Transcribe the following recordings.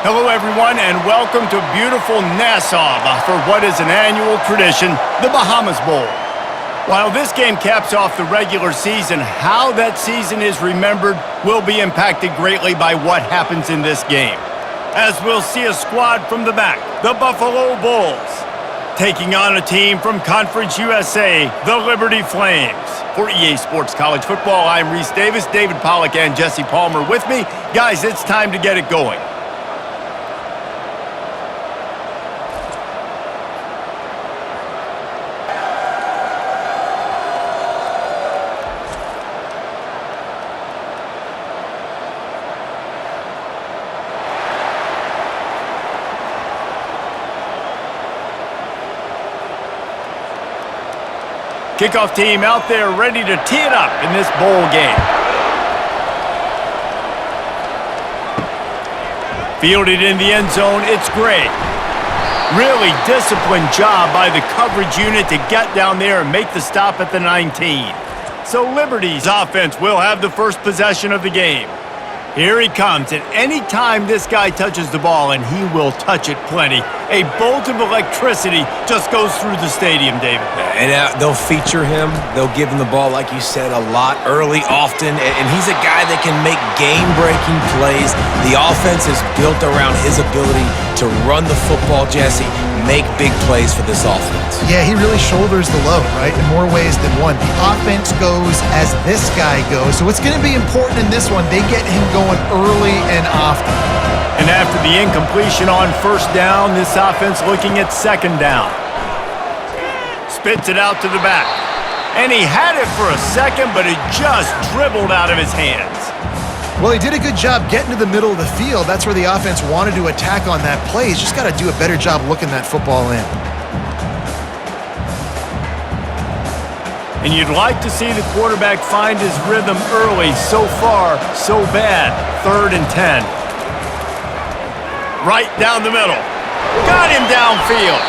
Hello, everyone, and welcome to beautiful Nassau for what is an annual tradition, the Bahamas Bowl. While this game caps off the regular season, how that season is remembered will be impacted greatly by what happens in this game. As we'll see a squad from the back, the Buffalo Bulls, taking on a team from Conference USA, the Liberty Flames. For EA Sports College Football, I'm Reese Davis, David Pollack, and Jesse Palmer with me. Guys, it's time to get it going. Kickoff team out there ready to tee it up in this bowl game. Fielded in the end zone, it's Gray. Really disciplined job by the coverage unit to get down there and make the stop at the 19. So Liberty's offense will have the first possession of the game. Here he comes, and any time this guy touches the ball, and he will touch it plenty, a bolt of electricity just goes through the stadium, David. And they'll feature him. They'll give him the ball, like you said, a lot, early, often, and he's a guy that can make game-breaking plays. The offense is built around his ability to run the football, Jesse, make big plays for this offense. Yeah, he really shoulders the load, right, in more ways than one. The offense goes as this guy goes, so it's going to be important in this one. They get him going early and often. And after the incompletion on first down, this offense looking at second down. Spits it out to the back. And he had it for a second, but it just dribbled out of his hands. Well, he did a good job getting to the middle of the field. That's where the offense wanted to attack on that play. He's just got to do a better job looking that football in. And you'd like to see the quarterback find his rhythm early. So far, so bad. 3rd and 10. Right down the middle. Got him downfield.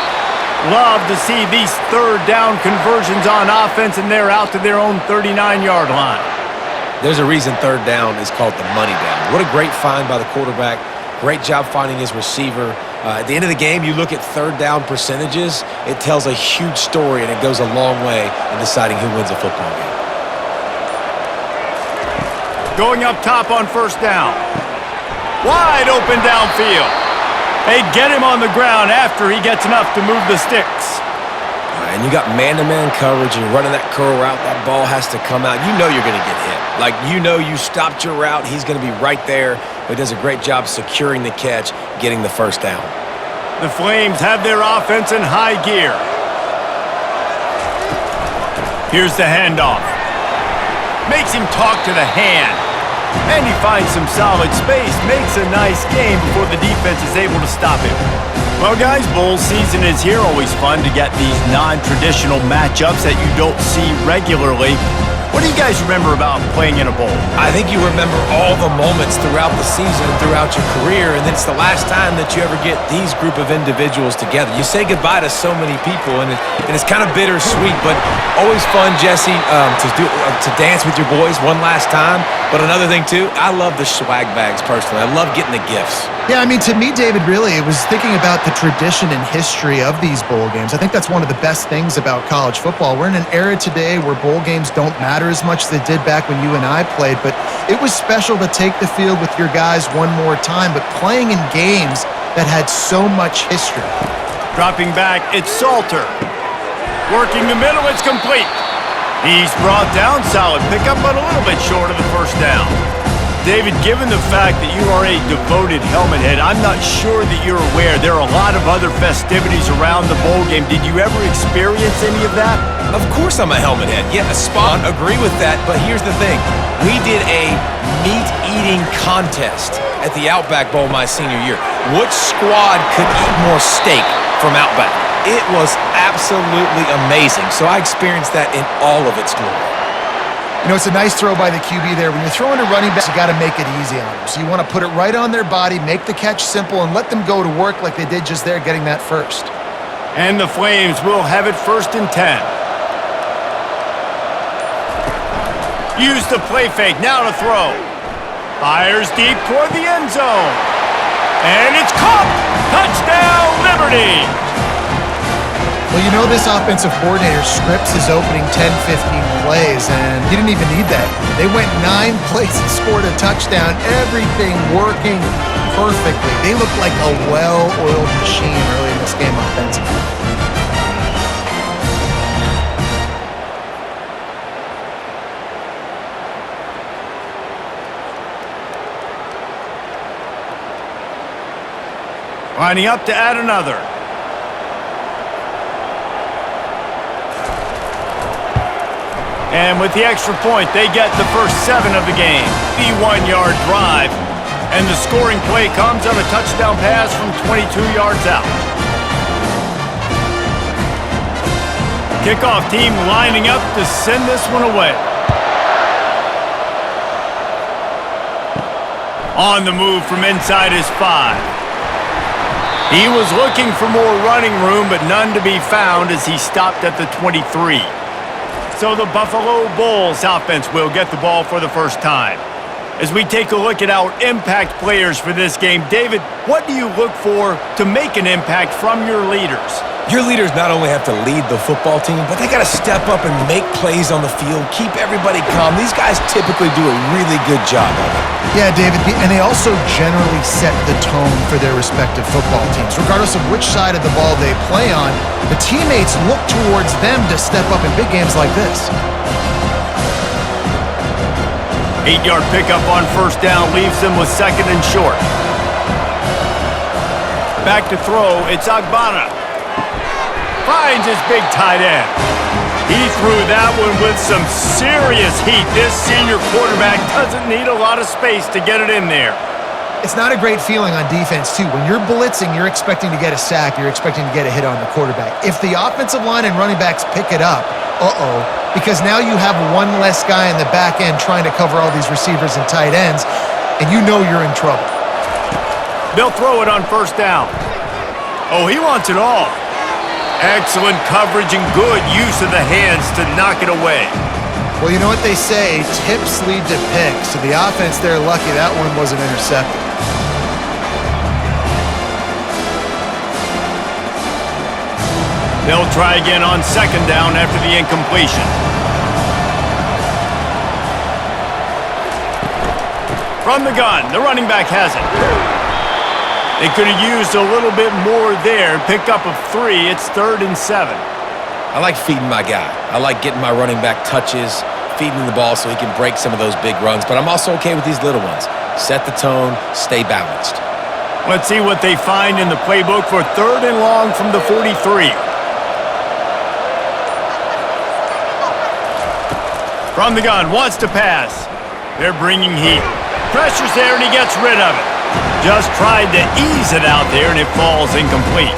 Love to see these 3rd down conversions on offense, and they're out to their own 39-yard line. There's a reason 3rd down is called the money down. What a great find by the quarterback. Great job finding his receiver. At the end of the game, you look at 3rd down percentages, it tells a huge story, and it goes a long way in deciding who wins a football game. Going up top on first down. Wide open downfield. They get him on the ground after he gets enough to move the sticks. And you got man-to-man coverage, and you're running that curl route, that ball has to come out. You know you're going to get hit. Like, you know you stopped your route, he's going to be right there. But he does a great job securing the catch, getting the first down. The Flames have their offense in high gear. Here's the handoff. Makes him talk to the hand. And he finds some solid space, makes a nice game before the defense is able to stop him. Well, guys, bowl season is here. Always fun to get these non-traditional matchups that you don't see regularly. What do you guys remember about playing in a bowl? I think you remember all the moments throughout the season, throughout your career, and it's the last time that you ever get these group of individuals together. You say goodbye to so many people, and it's kind of bittersweet, but always fun, Jesse, to dance with your boys one last time. But another thing, too, I love the swag bags, personally. I love getting the gifts. Yeah, I mean, to me, David, really, it was thinking about the tradition and history of these bowl games. I think that's one of the best things about college football. We're in an era today where bowl games don't matter as much as they did back when you and I played, but it was special to take the field with your guys one more time, but playing in games that had so much history. Dropping back, it's Salter. Working the middle, it's complete. He's brought down, solid pickup, but a little bit short of the first down. David, given the fact that you are a devoted helmet head, I'm not sure that you're aware there are a lot of other festivities around the bowl game. Did you ever experience any of that? Of course I'm a helmet head. Yeah, spot on, agree with that, but here's the thing. We did a meat-eating contest at the Outback Bowl my senior year. Which squad could eat more steak from Outback? It was absolutely amazing, so I experienced that in all of its glory. You know, it's a nice throw by the QB there. When you're throwing to running backs, you got to make it easy on them. So you want to put it right on their body, make the catch simple, and let them go to work like they did just there, getting that first. And the Flames will have it 1st and 10. Use the play fake, now to throw. Fires deep toward the end zone. And it's caught! Touchdown, Liberty! Well, you know this offensive coordinator scripts his opening 10, 15 plays, and he didn't even need that. They went 9 plays and scored a touchdown, everything working perfectly. They looked like a well-oiled machine early in this game offensively. Lining up to add another. And with the extra point, they get the first 7 of the game. The 1-yard drive. And the scoring play comes on a touchdown pass from 22 yards out. Kickoff team lining up to send this one away. On the move from inside his 5. He was looking for more running room, but none to be found as he stopped at the 23. So the Buffalo Bulls offense will get the ball for the first time. As we take a look at our impact players for this game, David, what do you look for to make an impact from your leaders? Your leaders not only have to lead the football team, but they got to step up and make plays on the field, keep everybody calm. These guys typically do a really good job of it. Yeah, David, and they also generally set the tone for their respective football teams. Regardless of which side of the ball they play on, the teammates look towards them to step up in big games like this. 8-yard pickup on first down leaves them with 2nd and short. Back to throw, it's Agbana. Finds his big tight end. He threw that one with some serious heat. This senior quarterback doesn't need a lot of space to get it in there. It's not a great feeling on defense, too. When you're blitzing, you're expecting to get a sack. You're expecting to get a hit on the quarterback. If the offensive line and running backs pick it up, because now you have one less guy in the back end trying to cover all these receivers and tight ends, and you know you're in trouble. They'll throw it on first down. Oh, he wants it all. Excellent coverage and good use of the hands to knock it away. Well, you know what they say, tips lead to picks. So the offense, they're lucky that one wasn't intercepted. They'll try again on 2nd down after the incompletion. From the gun, the running back has it. They could have used a little bit more there. Pick up of 3. It's 3rd and 7. I like feeding my guy. I like getting my running back touches, feeding him the ball so he can break some of those big runs. But I'm also okay with these little ones. Set the tone, stay balanced. Let's see what they find in the playbook for 3rd and long from the 43. From the gun, wants to pass. They're bringing heat. Pressure's there and he gets rid of it. Just tried to ease it out there and it falls incomplete.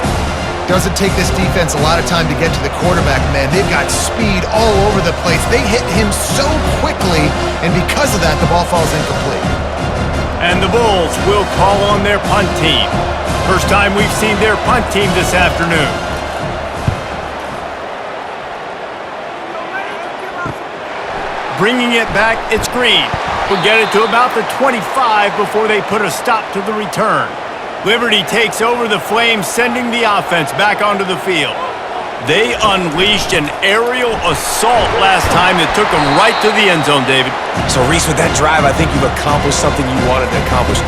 Doesn't take this defense a lot of time to get to the quarterback, man. They've got speed all over the place. They hit him so quickly, and because of that, the ball falls incomplete. And the Bulls will call on their punt team. First time we've seen their punt team this afternoon. Bringing it back, it's Green. We'll get it to about the 25 before they put a stop to the return. Liberty takes over the Flames, sending the offense back onto the field. They unleashed an aerial assault last time that took them right to the end zone, David. So, Reese, with that drive, I think you've accomplished something you wanted to accomplish.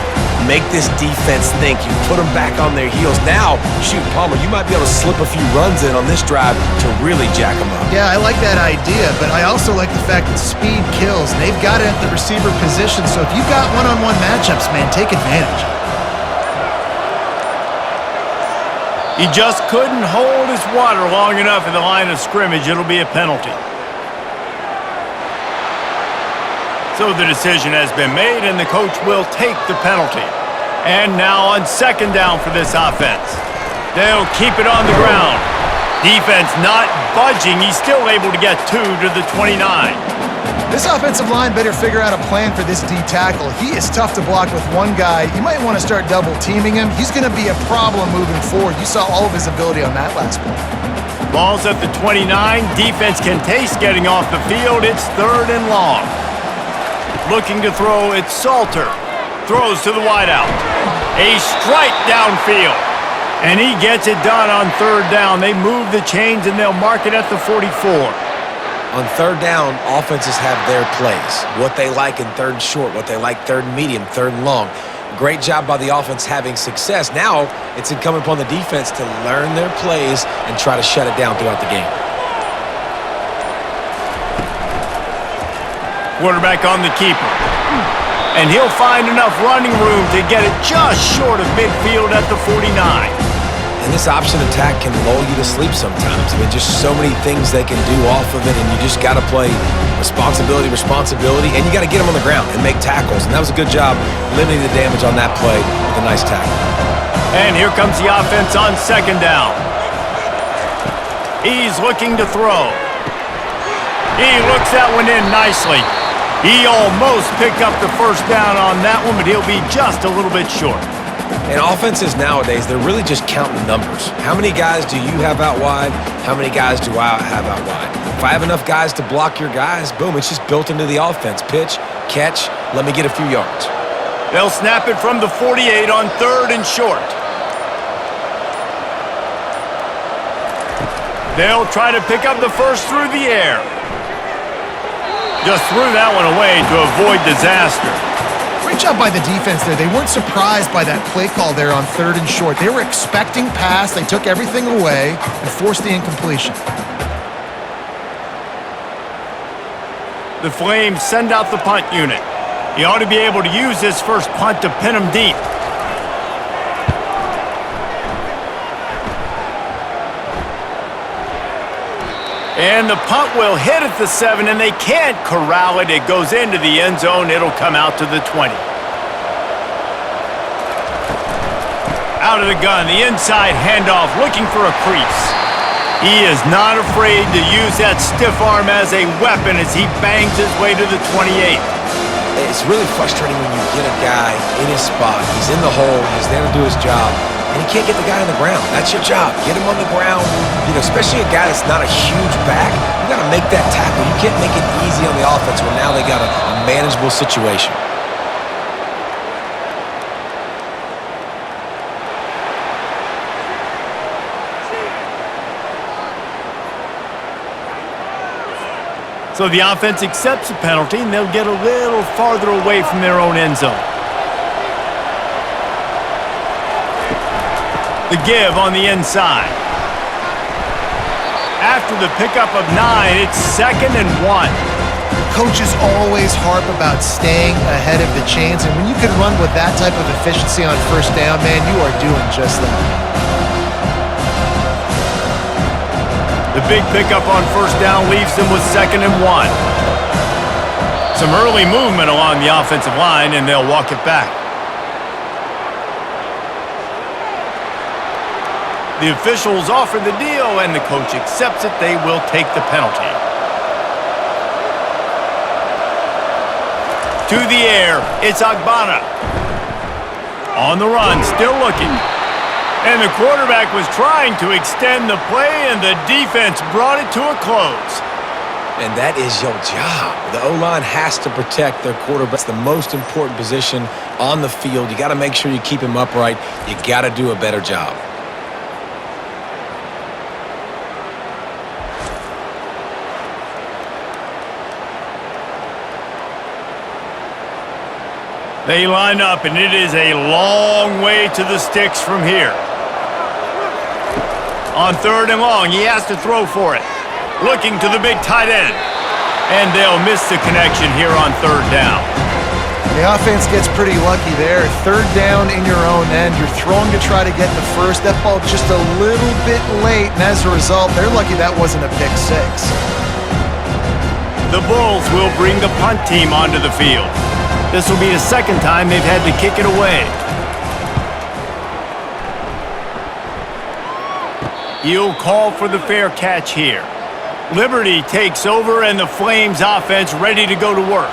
Make this defense think. You put them back on their heels. Now, shoot, Palmer, you might be able to slip a few runs in on this drive to really jack them up. Yeah, I like that idea, but I also like the fact that speed kills, and they've got it at the receiver position, so if you've got one-on-one matchups, man, take advantage. He just couldn't hold his water long enough in the line of scrimmage. It'll be a penalty. So the decision has been made, and the coach will take the penalty. And now on 2nd down for this offense. They'll keep it on the ground. Defense not budging. He's still able to get 2 to the 29. This offensive line better figure out a plan for this D tackle. He is tough to block with one guy. You might want to start double teaming him. He's going to be a problem moving forward. You saw all of his ability on that last play. Ball's at the 29. Defense can taste getting off the field. It's 3rd and long. Looking to throw, it's Salter. Throws to the wideout. A strike downfield. And he gets it done on third down. They move the chains, and they'll mark it at the 44. On third down, offenses have their plays. What they like in third and short, what they like third and medium, third and long. Great job by the offense having success. Now it's incumbent upon the defense to learn their plays and try to shut it down throughout the game. Quarterback on the keeper. And he'll find enough running room to get it just short of midfield at the 49. And this option attack can lull you to sleep sometimes. I mean, just so many things they can do off of it, and you just got to play responsibility, and you got to get them on the ground and make tackles. And that was a good job limiting the damage on that play with a nice tackle. And here comes the offense on second down. He's looking to throw. He looks that one in nicely. He almost picked up the first down on that one, but he'll be just a little bit short. And offenses nowadays, they're really just counting numbers. How many guys do you have out wide? How many guys do I have out wide? If I have enough guys to block your guys, boom, it's just built into the offense. Pitch, catch, let me get a few yards. They'll snap it from the 48 on third and short. They'll try to pick up the first through the air. Just threw that one away to avoid disaster. Great job by the defense there. They weren't surprised by that play call there on third and short. They were expecting pass. They took everything away and forced the incompletion. The Flames send out the punt unit. He ought to be able to use this first punt to pin him deep. And the punt will hit at the 7, and they can't corral it. It goes into the end zone. It'll come out to the 20. Out of the gun, the inside handoff, looking for a crease. He is not afraid to use that stiff arm as a weapon as he bangs his way to the 28. It's really frustrating when you get a guy in his spot. He's in the hole. He's there to do his job. And you can't get the guy on the ground. That's your job. Get him on the ground. You know, especially a guy that's not a huge back. You got to make that tackle. You can't make it easy on the offense when now they got a manageable situation. So the offense accepts the penalty, and they'll get a little farther away from their own end zone. The give on the inside. After the pickup of 9, it's 2nd and 1. Coaches always harp about staying ahead of the chains, and when you can run with that type of efficiency on first down, man, you are doing just that. The big pickup on first down leaves them with 2nd and 1. Some early movement along the offensive line, and they'll walk it back. The officials offer the deal, and the coach accepts it. They will take the penalty. To the air, it's Agbana. On the run, still looking. And the quarterback was trying to extend the play, and the defense brought it to a close. And that is your job. The O-line has to protect their quarterback. It's the most important position on the field. You got to make sure you keep him upright. You got to do a better job. They line up, and it is a long way to the sticks from here. On third and long, he has to throw for it. Looking to the big tight end. And they'll miss the connection here on third down. The offense gets pretty lucky there. Third down in your own end. You're throwing to try to get the first. That ball just a little bit late, and as a result, they're lucky that wasn't a pick 6. The Bulls will bring the punt team onto the field. This will be the second time they've had to kick it away. He'll call for the fair catch here. Liberty takes over, and the Flames offense ready to go to work.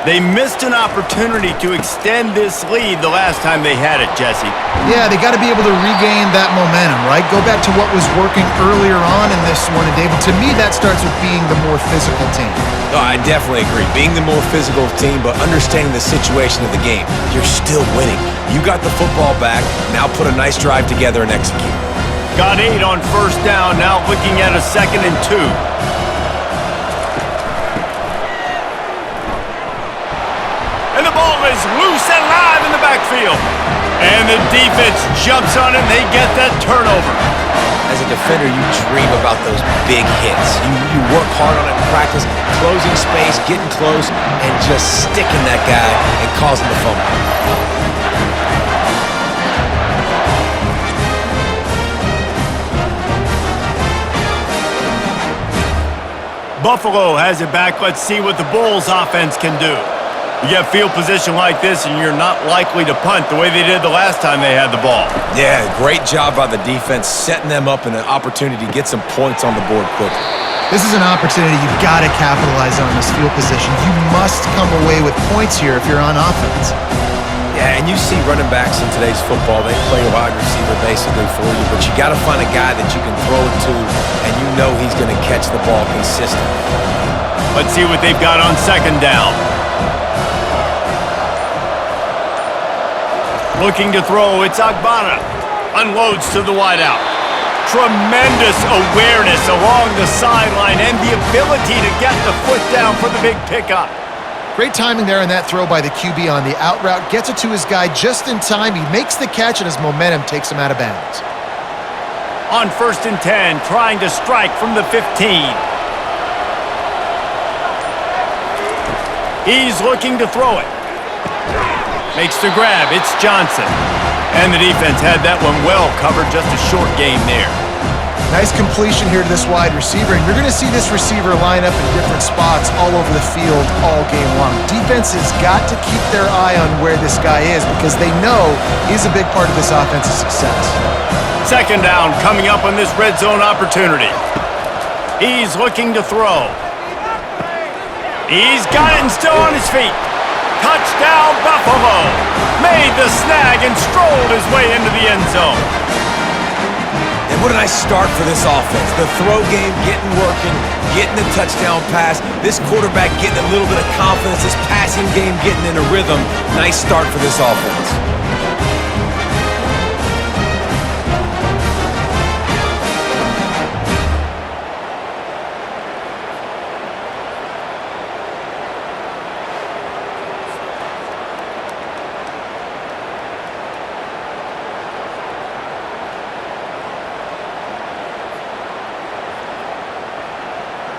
They missed an opportunity to extend this lead the last time they had it, Jesse. Yeah, they got to be able to regain that momentum, right? Go back to what was working earlier on in this one. And, David, to me, that starts with being the more physical team. No, I definitely agree. Being the more physical team, but understanding the situation of the game. You're still winning. You got the football back. Now put a nice drive together and execute. Got 8 on first down. Now looking at a 2nd and 2. And the ball is loose and live in the backfield. And the defense jumps on it, and they get that turnover. As a defender, you dream about those big hits. You work hard on it in practice, closing space, getting close, and just sticking that guy and causing the fumble. Buffalo has it back. Let's see what the Bulls offense can do. You get field position like this, and you're not likely to punt the way they did the last time they had the ball. Yeah, great job by the defense, setting them up in an opportunity to get some points on the board quickly. This is an opportunity you've got to capitalize on this field position. You must come away with points here if you're on offense. Yeah, and you see running backs in today's football, they play a wide receiver basically for you, but you got to find a guy that you can throw it to, and you know he's going to catch the ball consistently. Let's see what they've got on 2nd down. Looking to throw, it's Agbana. Unloads to the wideout. Tremendous awareness along the sideline and the ability to get the foot down for the big pickup. Great timing there on that throw by the QB on the out route. Gets it to his guy just in time. He makes the catch, and his momentum takes him out of bounds. On 1st and 10, trying to strike from the 15. He's looking to throw it. Makes the grab. It's Johnson. And the defense had that one well covered. Just a short game there. Nice completion here to this wide receiver. And you're going to see this receiver line up in different spots all over the field all game long. Defense has got to keep their eye on where this guy is because they know he's a big part of this offense's success. 2nd down coming up on this red zone opportunity. He's looking to throw. He's got it and still on his feet. Touchdown, Buffalo. Made the snag and strolled his way into the end zone. And what a nice start for this offense. The throw game getting working, getting the touchdown pass. This quarterback getting a little bit of confidence. This passing game getting in a rhythm. Nice start for this offense.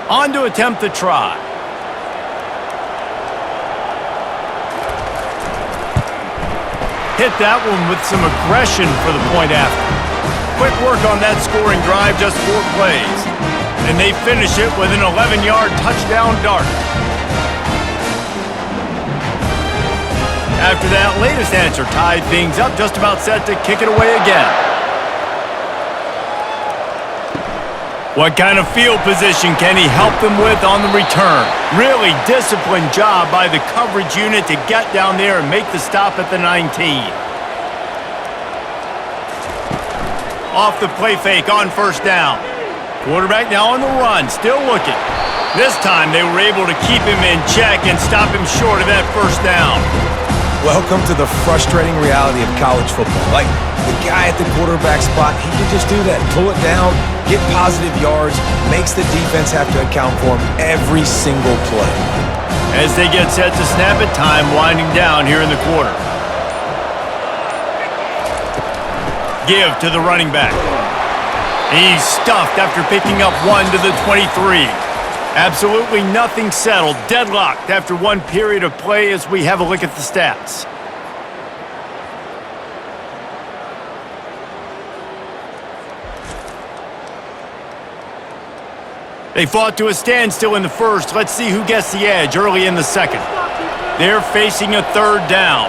On to attempt the try. Hit that one with some aggression for the point after. Quick work on that scoring drive, just 4 plays. And they finish it with an 11-yard touchdown dart. After that latest answer tied things up, just about set to kick it away again. What kind of field position can he help them with on the return? Really disciplined job by the coverage unit to get down there and make the stop at the 19. Off the play fake on 1st down. Quarterback now on the run, still looking. This time they were able to keep him in check and stop him short of that 1st down. Welcome to the frustrating reality of college football. Like, the guy at the quarterback spot, he can just do that. Pull it down, get positive yards, makes the defense have to account for him every single play. As they get set to snap it, time winding down here in the quarter. Give to the running back. He's stuffed after picking up 1 to the 23. Absolutely nothing settled, deadlocked after 1 period of play as we have a look at the stats. They fought to a standstill in the 1st. Let's see who gets the edge early in the 2nd. They're facing a 3rd down.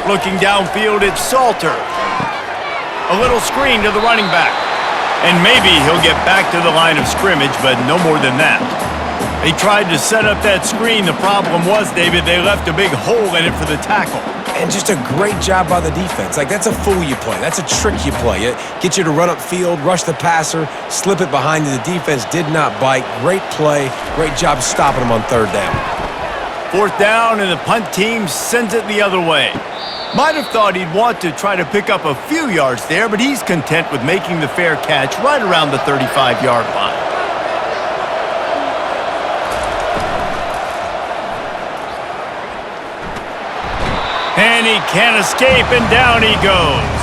Looking downfield, it's Salter. A little screen to the running back. And maybe he'll get back to the line of scrimmage, but no more than that. They tried to set up that screen. The problem was, David, they left a big hole in it for the tackle. And just a great job by the defense. Like, that's a fool you play. That's a trick you play. It gets you to run upfield, rush the passer, slip it behind you. The defense did not bite. Great play. Great job stopping them on third down. Fourth down, and the punt team sends it the other way. Might have thought he'd want to try to pick up a few yards there, but he's content with making the fair catch right around the 35-yard line. And he can't escape, and down he goes.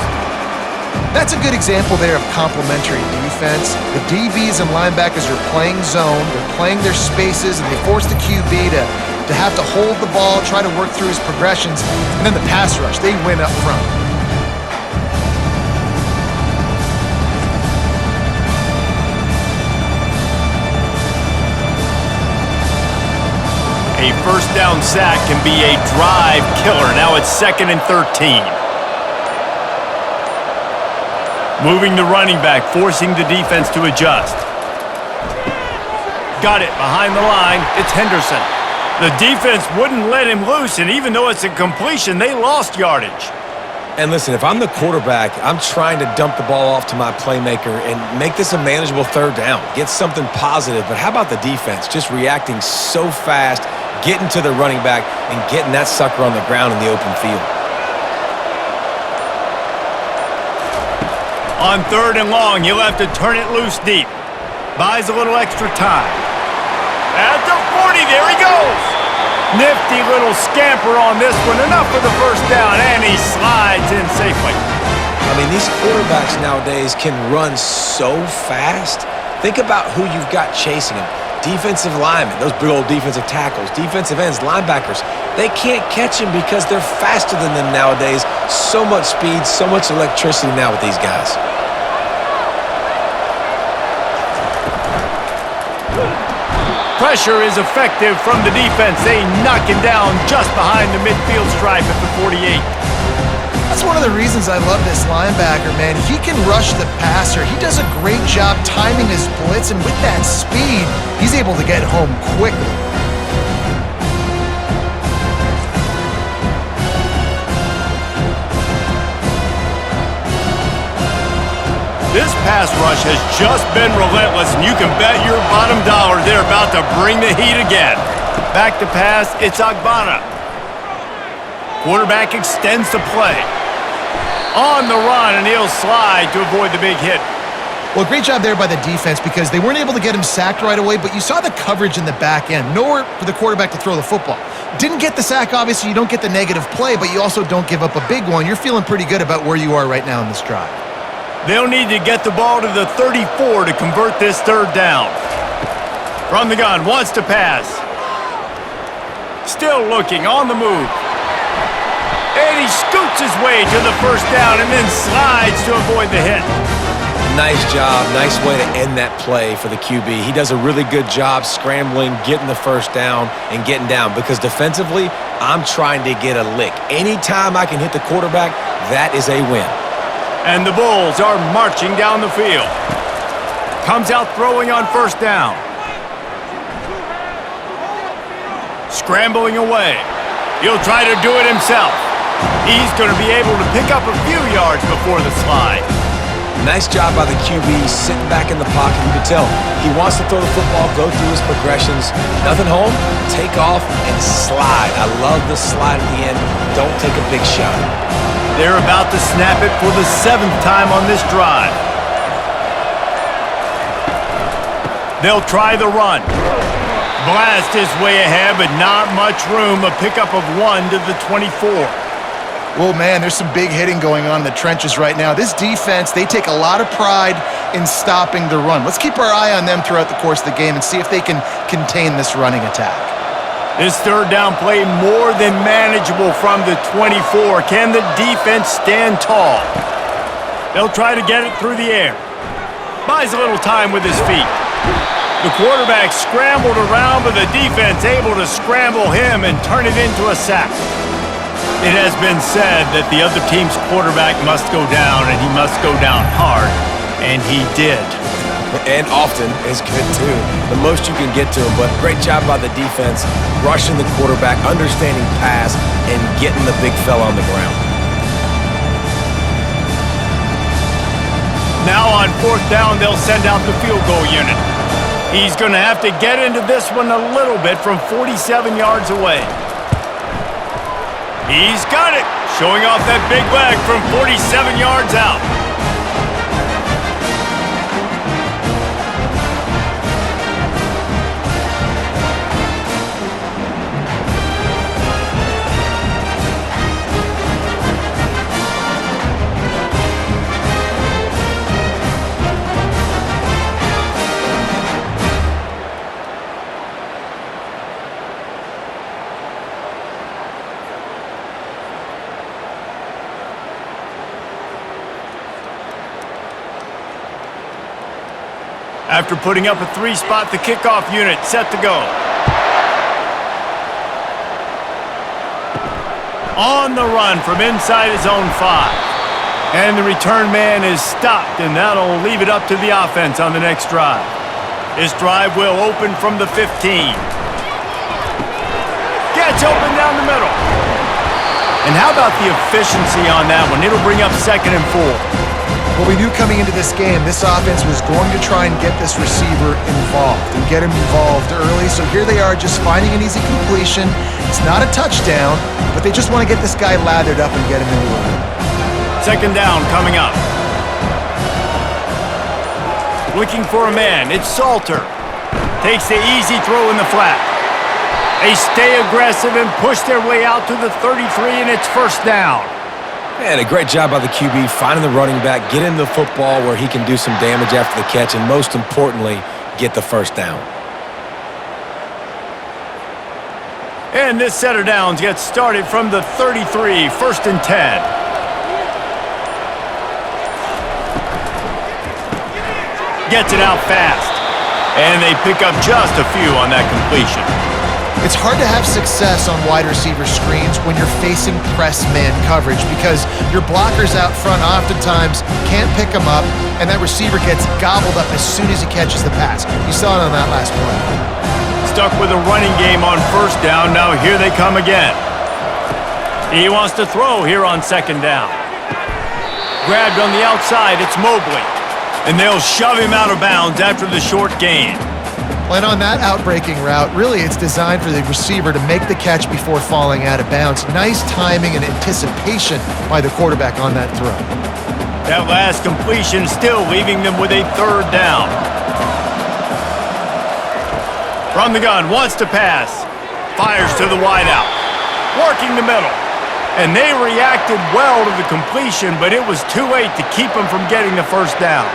That's a good example there of complementary defense. The DBs and linebackers are playing zone, they're playing their spaces, and they force the QB to have to hold the ball, try to work through his progressions, and then the pass rush, they win up front. A first down sack can be a drive killer. Now it's 2nd and 13. Moving the running back, forcing the defense to adjust. Got it behind the line. It's Henderson. The defense wouldn't let him loose, and even though it's a completion, they lost yardage. And listen, if I'm the quarterback, I'm trying to dump the ball off to my playmaker and make this a manageable third down. Get something positive. But how about the defense? Just reacting so fast, getting to the running back, and getting that sucker on the ground in the open field. On 3rd and long, he'll have to turn it loose deep. Buys a little extra time. At the 40, there he goes. Nifty little scamper on this one. Enough for the first down, and he slides in safely. I mean, these quarterbacks nowadays can run so fast. Think about who you've got chasing them. Defensive linemen, those big old defensive tackles, defensive ends, linebackers. They can't catch him because they're faster than them nowadays. So much speed, so much electricity now with these guys. Pressure is effective from the defense. They knock him down just behind the midfield stripe at the 48. That's one of the reasons I love this linebacker, man. He can rush the passer. He does a great job timing his blitz, and with that speed, he's able to get home quickly. This pass rush has just been relentless, and you can bet your bottom dollar they're about to bring the heat again. Back to pass, it's Agbana. Quarterback extends the play. On the run, and he'll slide to avoid the big hit. Well, great job there by the defense because they weren't able to get him sacked right away, but you saw the coverage in the back end. Nowhere for the quarterback to throw the football. Didn't get the sack, obviously. You don't get the negative play, but you also don't give up a big one. You're feeling pretty good about where you are right now in this drive. They'll need to get the ball to the 34 to convert this third down. From the gun, wants to pass. Still looking, on the move. And he scoots his way to the first down and then slides to avoid the hit. Nice job. Nice way to end that play for the QB. He does a really good job scrambling, getting the first down, and getting down. Because defensively, I'm trying to get a lick. Anytime I can hit the quarterback, that is a win. And the Bulls are marching down the field. Comes out throwing on first down. Scrambling away. He'll try to do it himself. He's going to be able to pick up a few yards before the slide. Nice job by the QB sitting back in the pocket. You can tell he wants to throw the football, go through his progressions. Nothing home, take off, and slide. I love the slide at the end. Don't take a big shot. They're about to snap it for the 7th time on this drive. They'll try the run. Blast his way ahead, but not much room. A pickup of 1 to the 24. Well, man, there's some big hitting going on in the trenches right now. This defense, they take a lot of pride in stopping the run. Let's keep our eye on them throughout the course of the game and see if they can contain this running attack. This third down play more than manageable from the 24. Can the defense stand tall? They'll try to get it through the air. Buys a little time with his feet. The quarterback scrambled around, but the defense able to scramble him and turn it into a sack. It has been said that the other team's quarterback must go down, and he must go down hard, and he did. And often is good, too. The most you can get to him, but great job by the defense, rushing the quarterback, understanding pass, and getting the big fella on the ground. Now on 4th down, they'll send out the field goal unit. He's going to have to get into this one a little bit from 47 yards away. He's got it, showing off that big leg from 47 yards out. After putting up a 3-spot, the kickoff unit set to go. On the run from inside his own 5. And the return man is stopped, and that'll leave it up to the offense on the next drive. This drive will open from the 15. Gets open down the middle. And how about the efficiency on that one? It'll bring up 2nd and 4. Well, we knew coming into this game, this offense was going to try and get this receiver involved and get him involved early. So here they are just finding an easy completion. It's not a touchdown, but they just want to get this guy lathered up and get him into it. 2nd down coming up. Looking for a man. It's Salter. Takes the easy throw in the flat. They stay aggressive and push their way out to the 33, and it's 1st down. Man, a great job by the QB, finding the running back, getting the football where he can do some damage after the catch, and most importantly, get the 1st down. And this set of downs gets started from the 33, 1st and 10. Gets it out fast. And they pick up just a few on that completion. It's hard to have success on wide receiver screens when you're facing press man coverage because your blockers out front oftentimes can't pick them up, and that receiver gets gobbled up as soon as he catches the pass. You saw it on that last play. Stuck with a running game on 1st down. Now here they come again. He wants to throw here on 2nd down. Grabbed on the outside. It's Mobley. And they'll shove him out of bounds after the short gain. And on that outbreaking route, really it's designed for the receiver to make the catch before falling out of bounds. Nice timing and anticipation by the quarterback on that throw. That last completion still leaving them with a 3rd down. From the gun, wants to pass. Fires to the wideout. Working the middle. And they reacted well to the completion, but it was too late to keep them from getting the 1st down.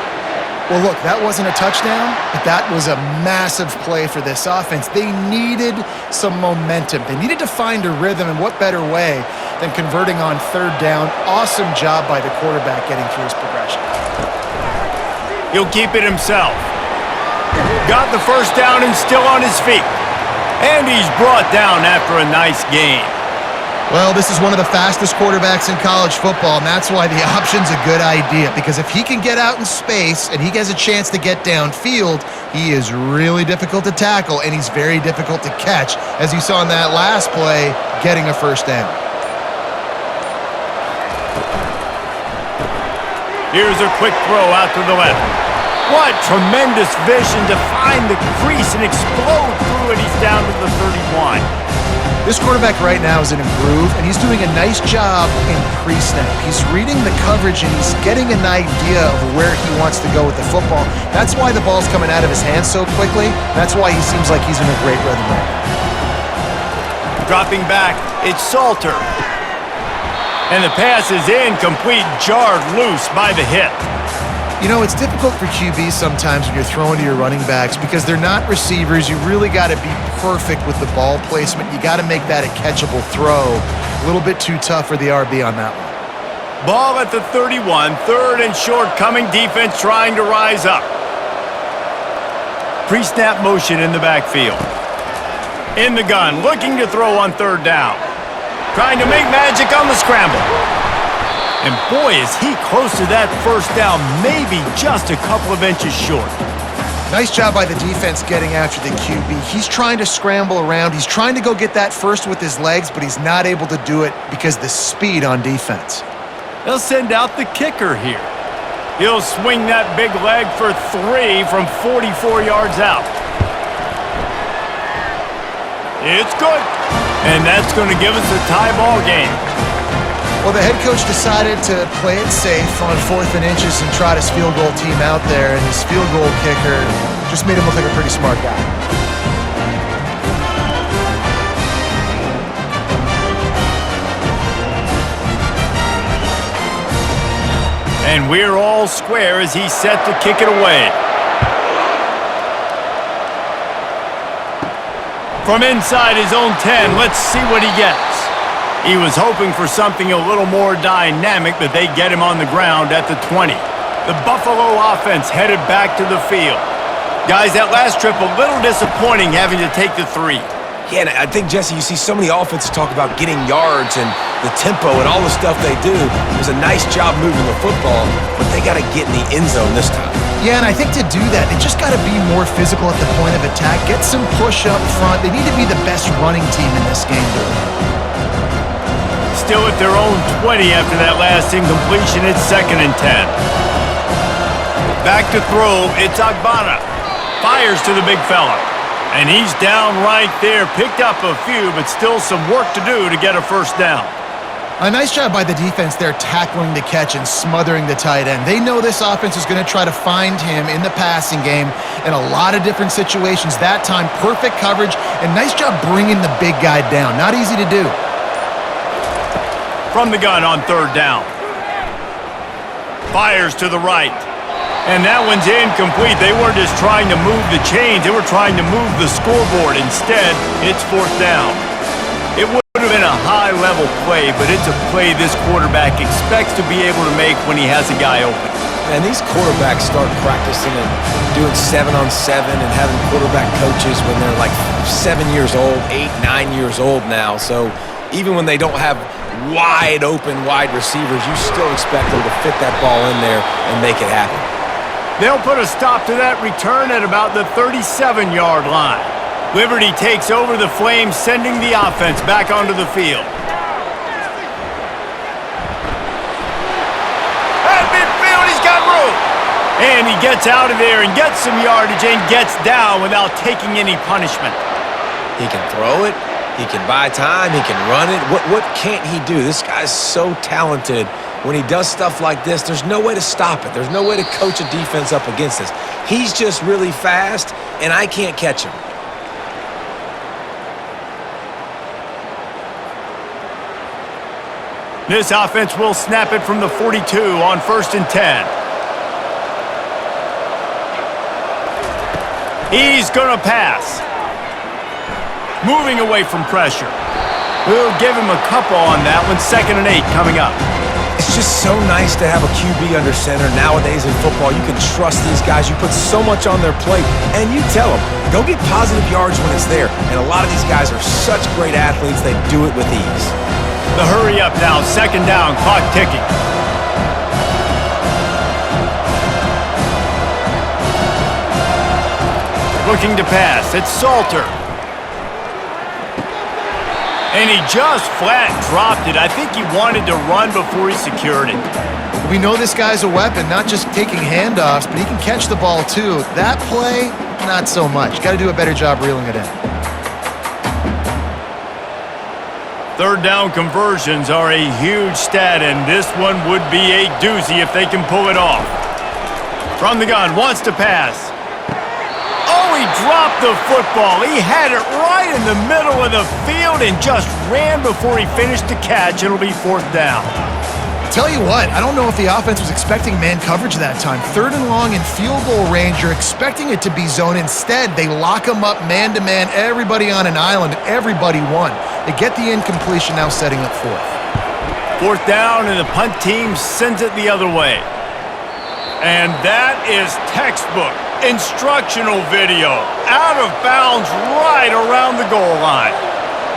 Well, look, that wasn't a touchdown, but that was a massive play for this offense. They needed some momentum. They needed to find a rhythm, and what better way than converting on 3rd down. Awesome job by the quarterback getting through his progression. He'll keep it himself. Got the 1st down and still on his feet. And he's brought down after a nice gain. Well, this is one of the fastest quarterbacks in college football, and that's why the option's a good idea, because if he can get out in space and he has a chance to get downfield, he is really difficult to tackle, and he's very difficult to catch, as you saw in that last play, getting a 1st down. Here's a quick throw out to the left. What tremendous vision to find the crease and explode through it. He's down to the 31. This quarterback right now is in a groove, and he's doing a nice job in pre-snap. He's reading the coverage, and he's getting an idea of where he wants to go with the football. That's why the ball's coming out of his hands so quickly. That's why he seems like he's in a great rhythm right now. Dropping back, it's Salter. And the pass is incomplete, jarred loose by the hit. You know, it's difficult for QBs sometimes when you're throwing to your running backs because they're not receivers. You really got to be perfect with the ball placement. You got to make that a catchable throw. A little bit too tough for the RB on that one. Ball at the 31, 3rd and short, coming defense trying to rise up. Pre-snap motion in the backfield. In the gun, looking to throw on 3rd down. Trying to make magic on the scramble. And boy, is he close to that 1st down, maybe just a couple of inches short. Nice job by the defense getting after the QB. He's trying to scramble around. He's trying to go get that first with his legs, but he's not able to do it because of the speed on defense. They'll send out the kicker here. He'll swing that big leg for 3 from 44 yards out. It's good. And that's going to give us a tie ball game. Well, the head coach decided to play it safe on 4th and inches and trot his field goal team out there, and his field goal kicker just made him look like a pretty smart guy. And we're all square as he's set to kick it away. From inside his own 10, let's see what he gets. He was hoping for something a little more dynamic, but they get him on the ground at the 20. The Buffalo offense headed back to the field. Guys, that last trip a little disappointing having to take the 3. Yeah, and I think, Jesse, you see so many offenses talk about getting yards and the tempo and all the stuff they do. It was a nice job moving the football, but they got to get in the end zone this time. Yeah, and I think to do that, they just got to be more physical at the point of attack, get some push up front. They need to be the best running team in this game to win. Still at their own 20 after that last incompletion. It's 2nd and 10. Back to throw. It's Agbana. Fires to the big fella. And he's down right there. Picked up a few, but still some work to do to get a first down. A nice job by the defense there tackling the catch and smothering the tight end. They know this offense is going to try to find him in the passing game in a lot of different situations. That time, perfect coverage, and nice job bringing the big guy down. Not easy to do. From the gun on 3rd down. Fires to the right. And that one's incomplete. They weren't just trying to move the chains. They were trying to move the scoreboard. Instead, it's 4th down. It would have been a high-level play, but it's a play this quarterback expects to be able to make when he has a guy open. And these quarterbacks start practicing and doing 7-on-7 and having quarterback coaches when they're like 7 years old, 8, 9 years old now. So even when they don't have wide receivers, you still expect them to fit that ball in there and make it happen. They'll put a stop to that return at about the 37-yard line. Liberty takes over the Flames, sending the offense back onto the field. At midfield, he's got room. And he gets out of there and gets some yardage and gets down without taking any punishment. He can throw it. He can buy time. He can run it. What can't he do? This guy's so talented. When he does stuff like this, there's no way to stop it. There's no way to coach a defense up against this. He's just really fast, and I can't catch him. This offense will snap it from the 42 on 1st and 10. He's going to pass. Moving away from pressure. We'll give him a couple on that one. 2nd and 8 coming up. It's just so nice to have a QB under center. Nowadays in football, you can trust these guys. You put so much on their plate, and you tell them, go get positive yards when it's there. And a lot of these guys are such great athletes, they do it with ease. The hurry up now, 2nd down, clock ticking. Looking to pass, it's Salter. And he just flat dropped it. I think he wanted to run before he secured it. We know this guy's a weapon, not just taking handoffs, but he can catch the ball too. That play, not so much. Got to do a better job reeling it in. 3rd down conversions are a huge stat, and this one would be a doozy if they can pull it off. From the gun, wants to pass. Oh, he dropped the football. He had it right in the middle of the field and just ran before he finished the catch. It'll be 4th down. Tell you what, I don't know if the offense was expecting man coverage that time. 3rd and long in field goal range, you're expecting it to be zone. Instead, they lock him up man-to-man, everybody on an island, everybody won. They get the incompletion, now setting up 4th. 4th down, and the punt team sends it the other way. And that is textbook instructional video. Out of bounds right around the goal line.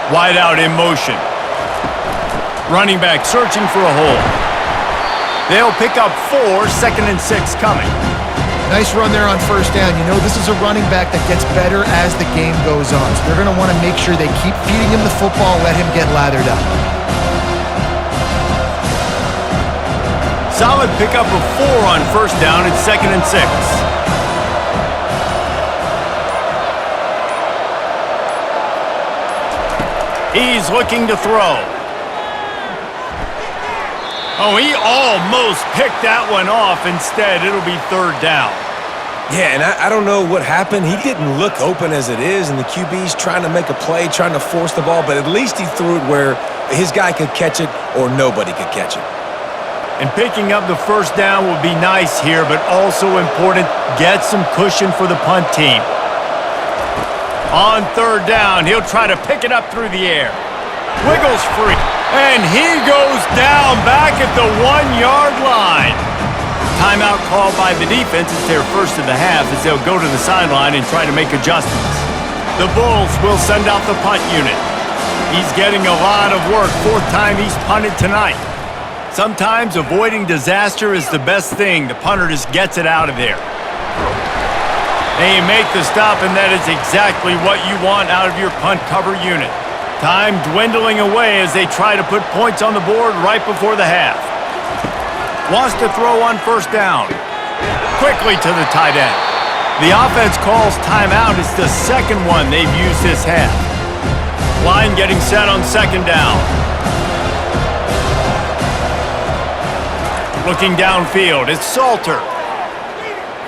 Wide out in motion. Running back searching for a hole. They'll pick up 4, 2nd and 6 coming. Nice run there on first down. You know, this is a running back that gets better as the game goes on. So they're going to want to make sure they keep feeding him the football, let him get lathered up. Solid pickup of 4 on first down. It's 2nd and 6. He's looking to throw. Oh, he almost picked that one off. Instead, it'll be 3rd down. Yeah, and I don't know what happened. He didn't look open as it is, and the QB's trying to make a play, trying to force the ball, but at least he threw it where his guy could catch it or nobody could catch it. And picking up the first down will be nice here, but also important, get some cushion for the punt team. On 3rd down, he'll try to pick it up through the air. Wiggles free. And he goes down back at the 1-yard line. Timeout called by the defense. It's their first of the half as they'll go to the sideline and try to make adjustments. The Bulls will send out the punt unit. He's getting a lot of work. 4th time he's punted tonight. Sometimes avoiding disaster is the best thing. The punter just gets it out of there. They make the stop, and that is exactly what you want out of your punt cover unit. Time dwindling away as they try to put points on the board right before the half. Wants to throw on first down. Quickly to the tight end. The offense calls timeout. It's the 2nd one they've used this half. Line getting set on 2nd down. Looking downfield, it's Salter.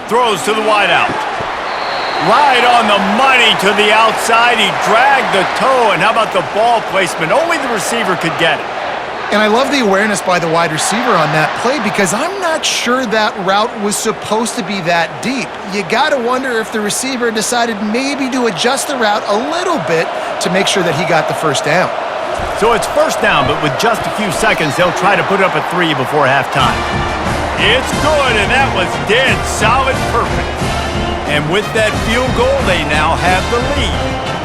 Throws to the wideout. Right on the money to the outside. He dragged the toe, and how about the ball placement? Only the receiver could get it. And I love the awareness by the wide receiver on that play because I'm not sure that route was supposed to be that deep. You got to wonder if the receiver decided maybe to adjust the route a little bit to make sure that he got the first down. So it's first down, but with just a few seconds, they'll try to put up a 3 before halftime. It's good, and that was dead solid perfect. And with that field goal, they now have the lead.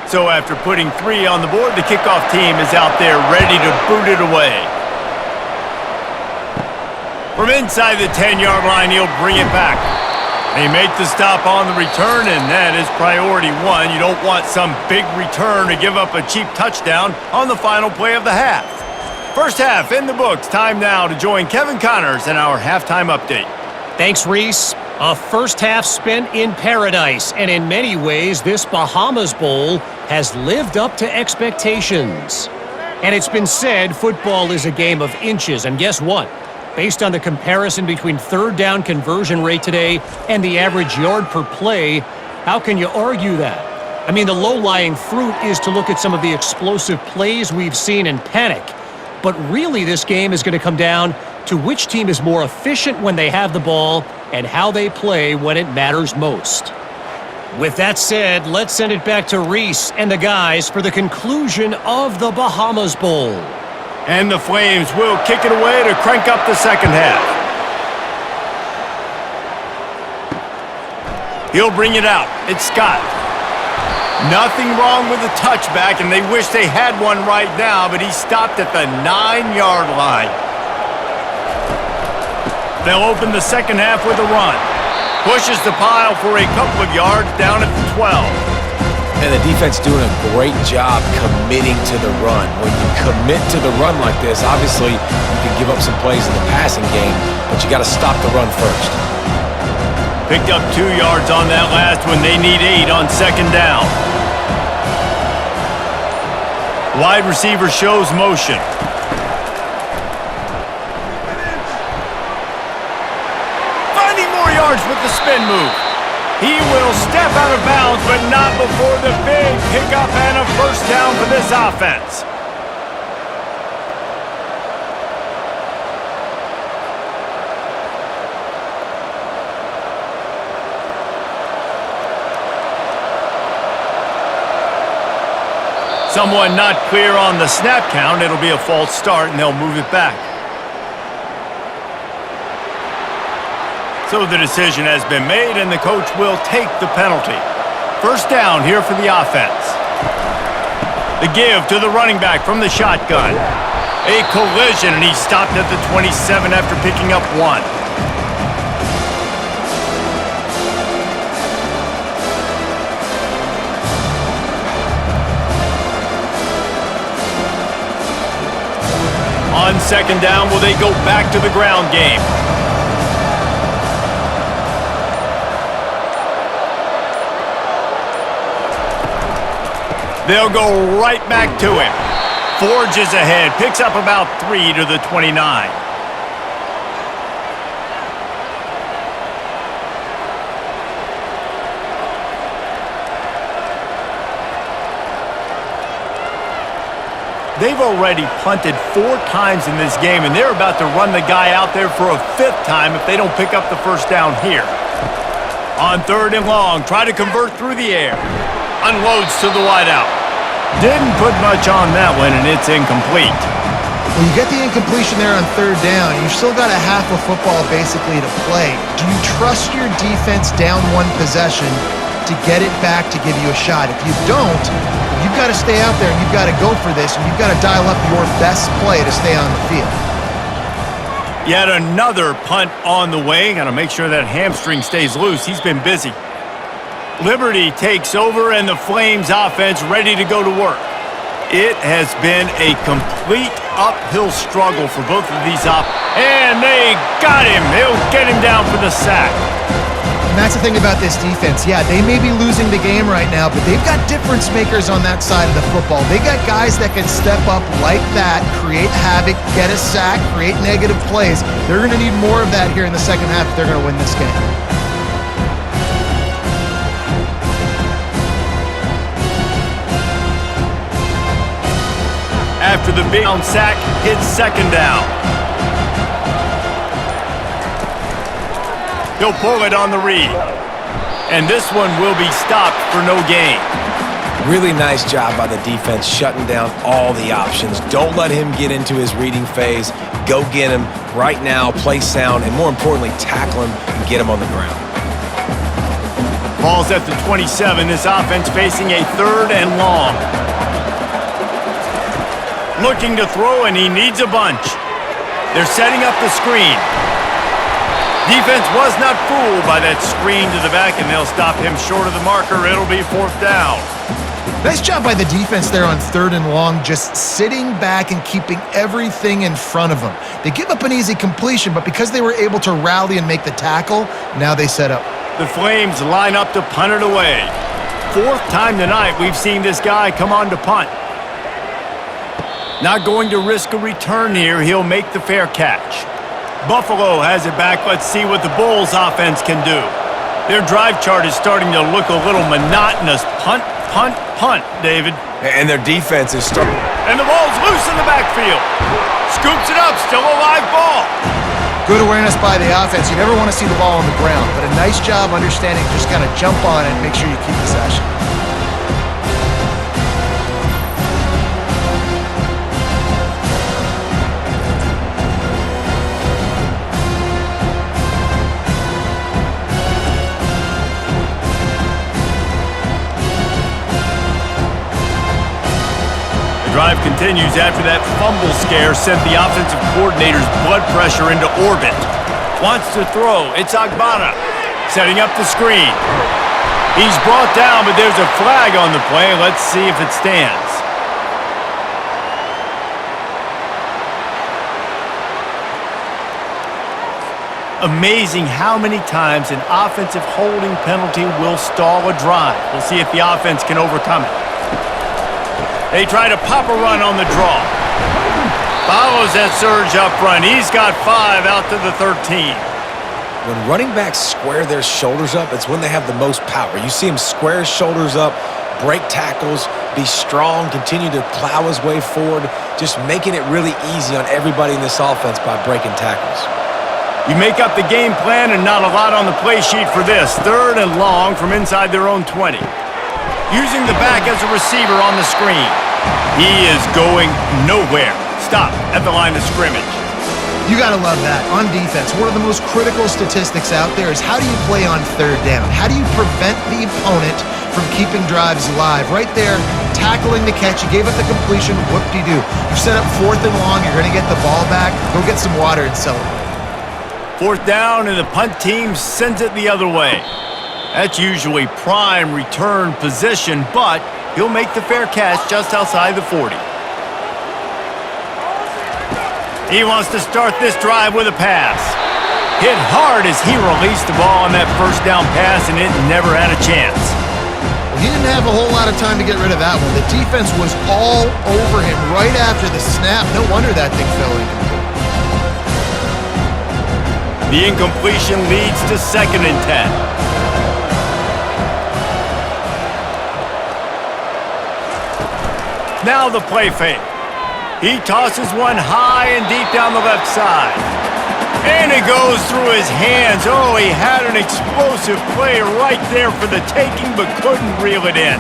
So after putting 3 on the board, the kickoff team is out there ready to boot it away. From inside the 10-yard line, he'll bring it back. They make the stop on the return, and that is priority 1. You don't want some big return to give up a cheap touchdown on the final play of the half. First half in the books. Time now to join Kevin Connors in our halftime update. Thanks, Reese. A first half spent in paradise, and in many ways, this Bahamas Bowl has lived up to expectations. And it's been said football is a game of inches, and guess what? Based on the comparison between 3rd down conversion rate today and the average yard per play, how can you argue that? I mean, the low-lying fruit is to look at some of the explosive plays we've seen and panic. But really, this game is going to come down to which team is more efficient when they have the ball and how they play when it matters most. With that said, let's send it back to Reese and the guys for the conclusion of the Bahamas Bowl. And the Flames will kick it away to crank up the second half. He'll bring it out. It's Scott. Nothing wrong with the touchback, and they wish they had one right now, but he stopped at the 9-yard line. They'll open the second half with a run. Pushes the pile for a couple of yards down at the 12. And the defense doing a great job committing to the run. When you commit to the run like this, obviously you can give up some plays in the passing game, but you got to stop the run first. Picked up 2 yards on that last one. They need 8 on second down. Wide receiver shows motion. Finding more yards with the spin move. He will step out of bounds, but not before the big pickup and a first down for this offense. Someone not clear on the snap count. It'll be a false start, and they'll move it back. So the decision has been made, and the coach will take the penalty. First down here for the offense. The give to the running back from the shotgun. A collision, and he stopped at the 27 after picking up 1. On second down, will they go back to the ground game? They'll go right back to him. Forges ahead, picks up about 3 to the 29. They've already punted 4 times in this game, and they're about to run the guy out there for a 5th time if they don't pick up the first down here. On third and long, try to convert through the air. Unloads to the wideout. Didn't put much on that one, and it's incomplete. Well, you get the incompletion there on third down. You've still got a half of football basically to play. Do you trust your defense down 1 possession to get it back to give you a shot? If you don't, you've got to stay out there and you've got to go for this, and you've got to dial up your best play to stay on the field. Yet another punt on the way. Got to make sure that hamstring stays loose. He's been busy. Liberty takes over, and the Flames offense ready to go to work. It has been a complete uphill struggle for both of these and they got him. They'll get him down for the sack. And that's the thing about this defense. Yeah, they may be losing the game right now, but they've got difference makers on that side of the football. They got guys that can step up like that, create havoc, get a sack, create negative plays. They're going to need more of that here in the second half if they're going to win this game. After the big sack, it's second down. He'll pull it on the read. And this one will be stopped for no gain. Really nice job by the defense shutting down all the options. Don't let him get into his reading phase. Go get him right now, play sound, and more importantly, tackle him and get him on the ground. Ball's at the 27. This offense facing a third and long. Looking to throw, and he needs a bunch. They're setting up the screen. Defense was not fooled by that screen to the back, and they'll stop him short of the marker. It'll be fourth down. Nice job by the defense there on third and long, just sitting back and keeping everything in front of them. They give up an easy completion, but because they were able to rally and make the tackle, now they set up. The Flames line up to punt it away. 4th time tonight we've seen this guy come on to punt. Not going to risk a return here. He'll make the fair catch. Buffalo has it back. Let's see what the Bulls offense can do. Their drive chart is starting to look a little monotonous. Punt, punt, punt, David. And their defense is starting. And the ball's loose in the backfield. Scoops it up. Still a live ball. Good awareness by the offense. You never want to see the ball on the ground, but a nice job understanding just kind of jump on it and make sure you keep possession. Drive continues after that fumble scare sent the offensive coordinator's blood pressure into orbit. Wants to throw. It's Agbana setting up the screen. He's brought down, but there's a flag on the play. Let's see if it stands. Amazing how many times an offensive holding penalty will stall a drive. We'll see if the offense can overcome it. They try to pop a run on the draw. Follows that surge up front. He's got 5 out to the 13. When running backs square their shoulders up, it's when they have the most power. You see him square his shoulders up, break tackles, be strong, continue to plow his way forward, just making it really easy on everybody in this offense by breaking tackles. You make up the game plan and not a lot on the play sheet for this. Third and long from inside their own 20. Using the back as a receiver on the screen. He is going nowhere. Stop at the line of scrimmage. You got to love that. On defense, one of the most critical statistics out there is how do you play on third down? How do you prevent the opponent from keeping drives alive? Right there, tackling the catch. You gave up the completion. Whoop-de-doo. You set up 4th and long. You're going to get the ball back. Go get some water and celebrate. 4th down, and the punt team sends it the other way. That's usually prime return position, but he'll make the fair catch just outside the 40. He wants to start this drive with a pass. Hit hard as he released the ball on that 1st down pass, and it never had a chance. Well, he didn't have a whole lot of time to get rid of that one. The defense was all over him right after the snap. No wonder that thing fell incomplete. The incompletion leads to 2nd and 10. Now the play fake. He tosses one high and deep down the left side. And it goes through his hands. Oh, he had an explosive play right there for the taking, but couldn't reel it in.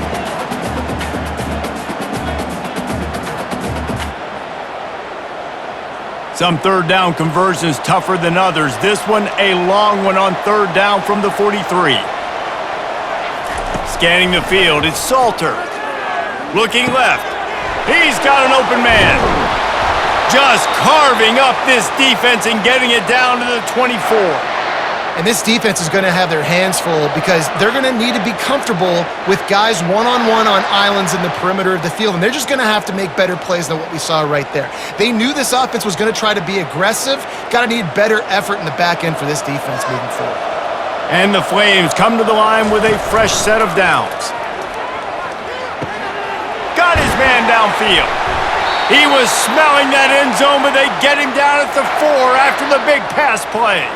Some 3rd down conversions tougher than others. This one, a long one on 3rd down from the 43. Scanning the field, it's Salter. Looking left. He's got an open man. Just carving up this defense and getting it down to the 24. And this defense is going to have their hands full because they're going to need to be comfortable with guys one-on-one on islands in the perimeter of the field, and they're just going to have to make better plays than what we saw right there. They knew this offense was going to try to be aggressive. Got to need better effort in the back end for this defense moving forward. And the Flames come to the line with a fresh set of downs. Got his man downfield. He was smelling that end zone, but they get him down at the 4 after the big pass play.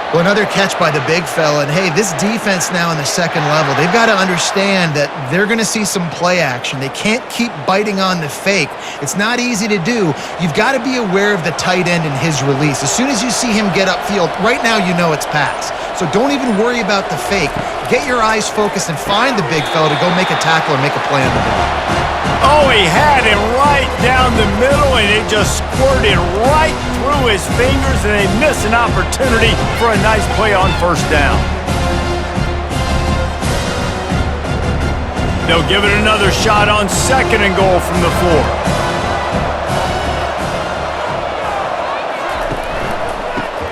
Well, another catch by the big fella. And, hey, this defense now in the 2nd level, they've got to understand that they're going to see some play action. They can't keep biting on the fake. It's not easy to do. You've got to be aware of the tight end and his release. As soon as you see him get upfield, right now you know it's pass. So don't even worry about the fake. Get your eyes focused and find the big fella to go make a tackle or make a play on the ball. Oh, he had him right down the middle, and it just squirted right through his fingers, and they miss an opportunity for a nice play on 1st down. They'll give it another shot on 2nd and goal from the 4.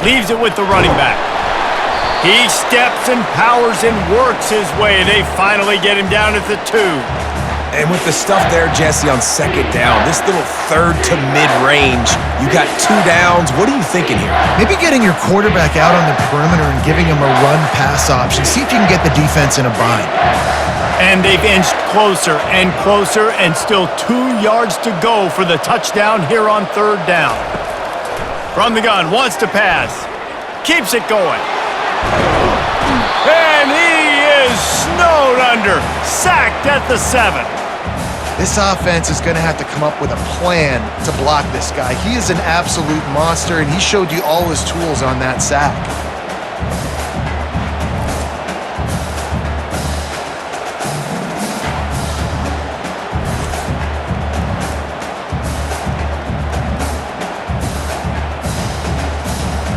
Leaves it with the running back. He steps and powers and works his way. They finally get him down at the 2. And with the stuff there, Jesse, on 2nd down, this little 3rd to mid-range, you got 2 downs. What are you thinking here? Maybe getting your quarterback out on the perimeter and giving him a run-pass option. See if you can get the defense in a bind. And they've inched closer and closer, and still 2 yards to go for the touchdown here on 3rd down. From the gun, wants to pass. Keeps it going. And he is snowed under. Sacked at the 7. This offense is going to have to come up with a plan to block this guy. He is an absolute monster, and he showed you all his tools on that sack.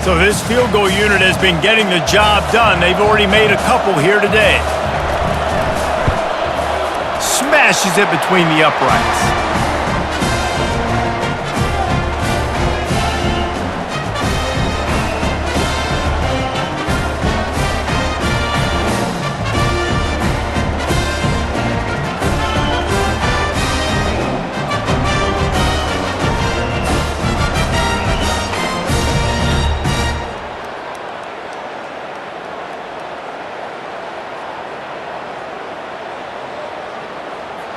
So this field goal unit has been getting the job done. They've already made a couple here today. Smashes it between the uprights.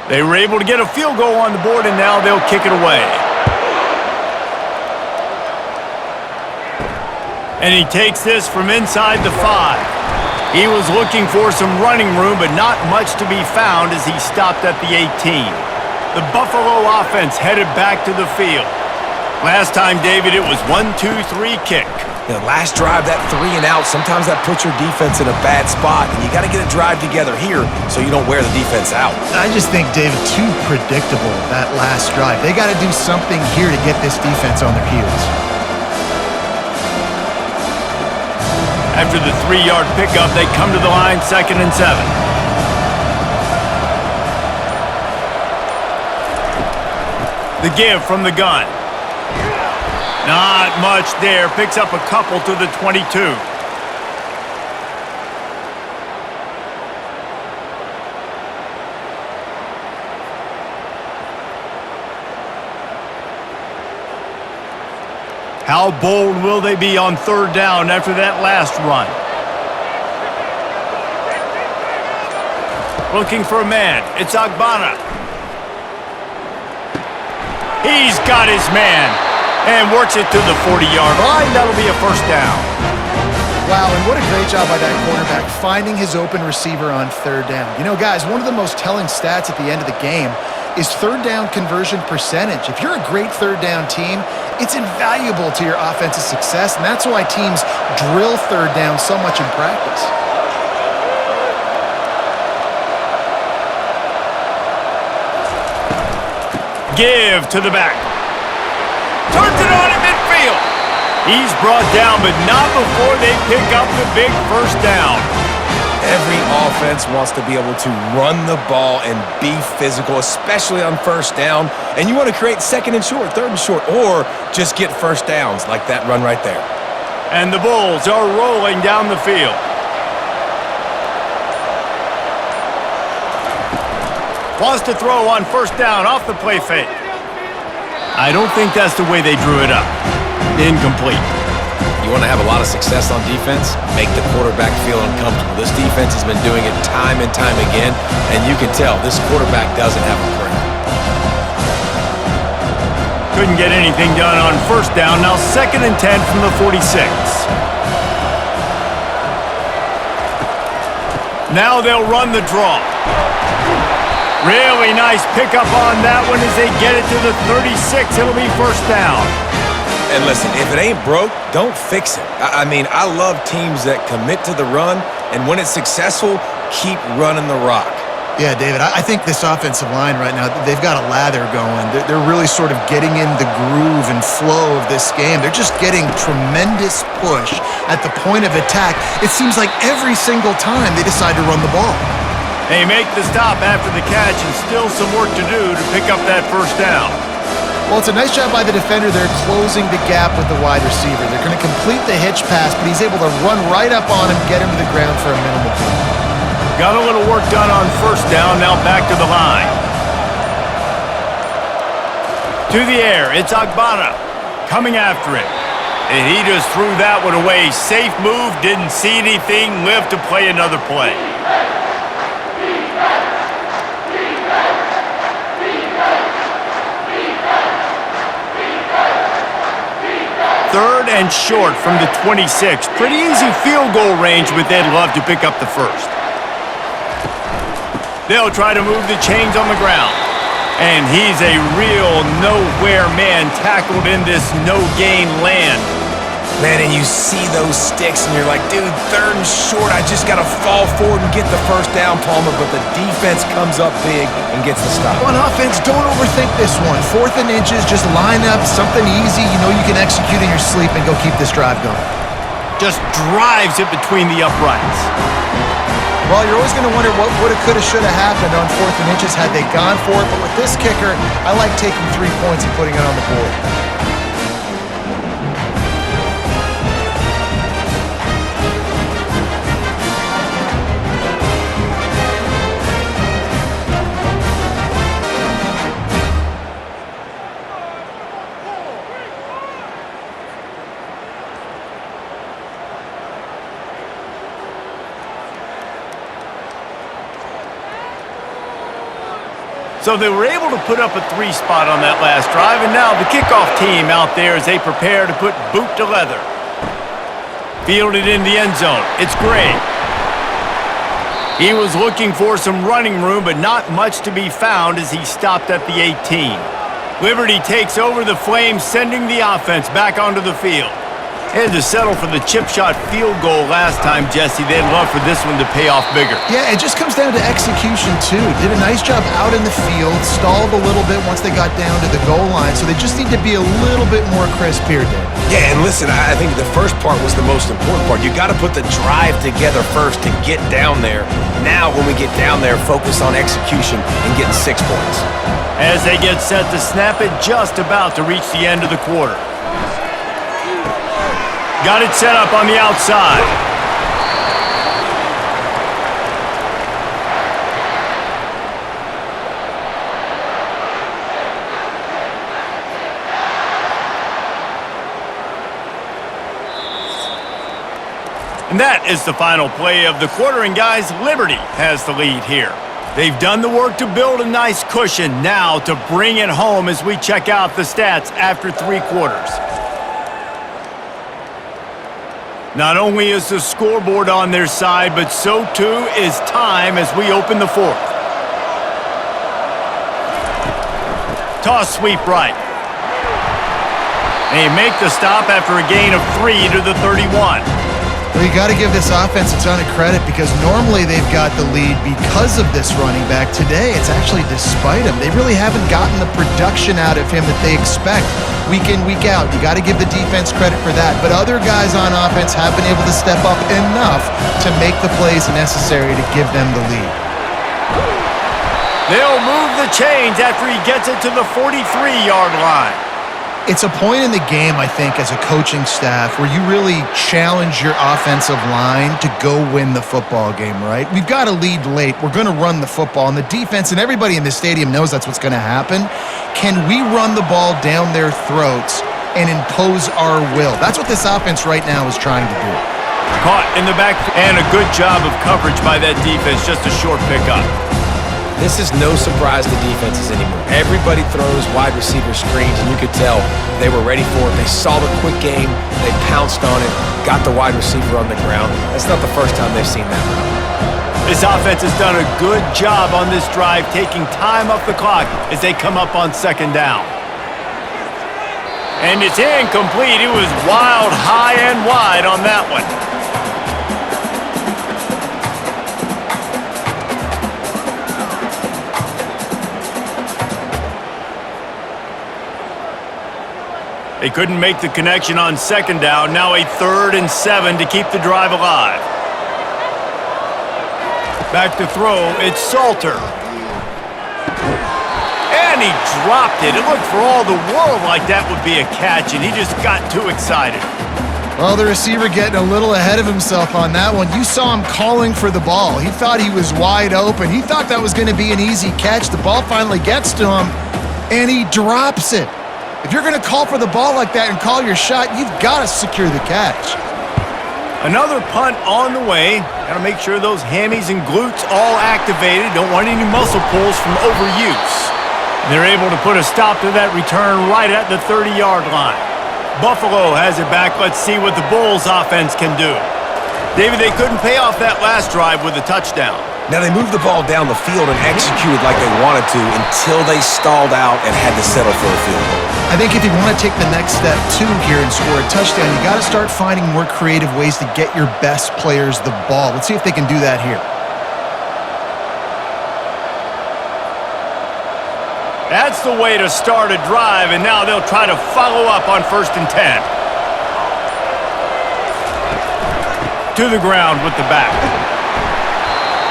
They were able to get a field goal on the board, and now they'll kick it away. And he takes this from inside the 5. He was looking for some running room, but not much to be found as he stopped at the 18. The Buffalo offense headed back to the field. Last time, David, it was 1-2-3 kick. last drive, that 3 and out, sometimes that puts your defense in a bad spot, and you got to get a drive together here so you don't wear the defense out. I just think, David, too predictable, that last drive. They got to do something here to get this defense on their heels. After the 3-yard pickup, they come to the line, 2nd and 7. The give from the gun. Not much there. Picks up a couple to the 22. How bold will they be on 3rd down after that last run? Looking for a man. It's Agbana. He's got his man and works it to the 40-yard line. That'll be a 1st down. Wow, and what a great job by that quarterback finding his open receiver on 3rd down. You know, guys, one of the most telling stats at the end of the game is 3rd down conversion percentage. If you're a great 3rd down team, it's invaluable to your offensive success, and that's why teams drill 3rd down so much in practice. Give to the back. Turns it on in midfield. He's brought down, but not before they pick up the big 1st down. Every offense wants to be able to run the ball and be physical, especially on 1st down. And you want to create 2nd and short, 3rd and short, or just get 1st downs like that run right there. And the Bulls are rolling down the field. Wants to throw on 1st down off the play fake. I don't think that's the way they drew it up. Incomplete. You want to have a lot of success on defense? Make the quarterback feel uncomfortable. This defense has been doing it time and time again, and you can tell this quarterback doesn't have a prayer. Couldn't get anything done on 1st down. Now 2nd and 10 from the 46. Now they'll run the draw. Really nice pickup on that one as they get it to the 36. It'll be 1st down. And listen, if it ain't broke, don't fix it. I mean, I love teams that commit to the run, and when it's successful, keep running the rock. Yeah, David, I think this offensive line right now, they've got a lather going. They're really sort of getting in the groove and flow of this game. They're just getting tremendous push at the point of attack. It seems like every single time they decide to run the ball. They make the stop after the catch and still some work to do to pick up that 1st down. Well, it's a nice job by the defender. They're closing the gap with the wide receiver. They're going to complete the hitch pass, but he's able to run right up on him, get him to the ground for a minimal gain. Got a little work done on 1st down, now back to the line. To the air, it's Agbana coming after him. And he just threw that one away. Safe move, didn't see anything, lived to play another play. Third and short from the 26. Pretty easy field goal range with Ed Love to pick up the 1st. They'll try to move the chains on the ground. And he's a real nowhere man tackled in this no-gain land. Man, and you see those sticks, and you're like, dude, 3rd and short, I just got to fall forward and get the 1st down, Palmer, but the defense comes up big and gets the stop. On offense, don't overthink this one. 4th and inches, just line up, something easy. You know you can execute in your sleep and go keep this drive going. Just drives it between the uprights. Well, you're always going to wonder what woulda, coulda, shoulda happened on 4th and inches had they gone for it, but with this kicker, I like taking 3 points and putting it on the board. So they were able to put up a 3 spot on that last drive, and now the kickoff team out there as they prepare to put boot to leather. Fielded in the end zone. It's Gray. He was looking for some running room, but not much to be found as he stopped at the 18. Liberty takes over the Flames, sending the offense back onto the field. Had to settle for the chip shot field goal last time, Jesse. They'd love for this one to pay off bigger. Yeah, it just comes down to execution, too. Did a nice job out in the field, stalled a little bit once they got down to the goal line, so they just need to be a little bit more crisp here, Dave. Yeah, and listen, I think the first part was the most important part. You got to put the drive together first to get down there. Now, when we get down there, focus on execution and getting 6 points. As they get set to snap it, just about to reach the end of the quarter. Got it set up on the outside. And that is the final play of the quarter, and guys, Liberty has the lead here. They've done the work to build a nice cushion, now to bring it home as we check out the stats after 3 quarters. Not only is the scoreboard on their side, but so too is time as we open the 4th. Toss sweep right. They make the stop after a gain of 3 to the 31. Well, you got to give this offense a ton of credit because normally they've got the lead because of this running back. Today, it's actually despite him. They really haven't gotten the production out of him that they expect week in, week out. You got to give the defense credit for that. But other guys on offense have been able to step up enough to make the plays necessary to give them the lead. They'll move the chains after he gets it to the 43-yard line. It's a point in the game, I think, as a coaching staff where you really challenge your offensive line to go win the football game, right? We've got a lead late. We're going to run the football. And the defense and everybody in the stadium knows that's what's going to happen. Can we run the ball down their throats and impose our will? That's what this offense right now is trying to do. Caught in the back, and a good job of coverage by that defense. Just a short pickup. This is no surprise to defenses anymore. Everybody throws wide receiver screens, and you could tell they were ready for it. They saw the quick game. They pounced on it, got the wide receiver on the ground. That's not the first time they've seen that run. This offense has done a good job on this drive, taking time off the clock as they come up on 2nd down. And it's incomplete. It was wild, high and wide on that one. They couldn't make the connection on 2nd down. Now a 3rd and 7 to keep the drive alive. Back to throw. It's Salter. And he dropped it. It looked for all the world like that would be a catch, and he just got too excited. Well, the receiver getting a little ahead of himself on that one. You saw him calling for the ball. He thought he was wide open. He thought that was going to be an easy catch. The ball finally gets to him, and he drops it. If you're going to call for the ball like that and call your shot, you've got to secure the catch. Another punt on the way. Got to make sure those hammies and glutes all activated. Don't want any muscle pulls from overuse. They're able to put a stop to that return right at the 30-yard line. Buffalo has it back. Let's see what the Bulls offense can do. David, they couldn't pay off that last drive with a touchdown. Now, they moved the ball down the field and executed like they wanted to until they stalled out and had to settle for a field goal. I think if you want to take the next step, too, here and score a touchdown, you got to start finding more creative ways to get your best players the ball. Let's see if they can do that here. That's the way to start a drive, and now they'll try to follow up on 1st and 10. To the ground with the back.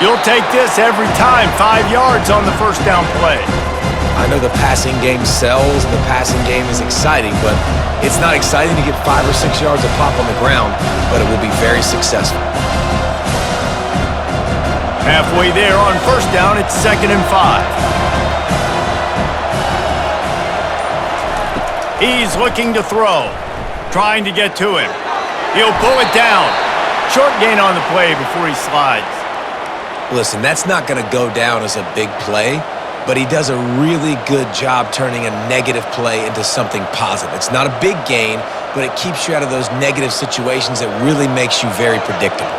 You'll take this every time. 5 yards on the 1st down play. I know the passing game sells and the passing game is exciting, but it's not exciting to get 5 or 6 yards of pop on the ground, but it will be very successful. Halfway there on 1st down, it's 2nd and 5. He's looking to throw, trying to get to him. He'll pull it down. Short gain on the play before he slides. Listen, that's not going to go down as a big play, but he does a really good job turning a negative play into something positive. It's not a big gain, but it keeps you out of those negative situations that really makes you very predictable.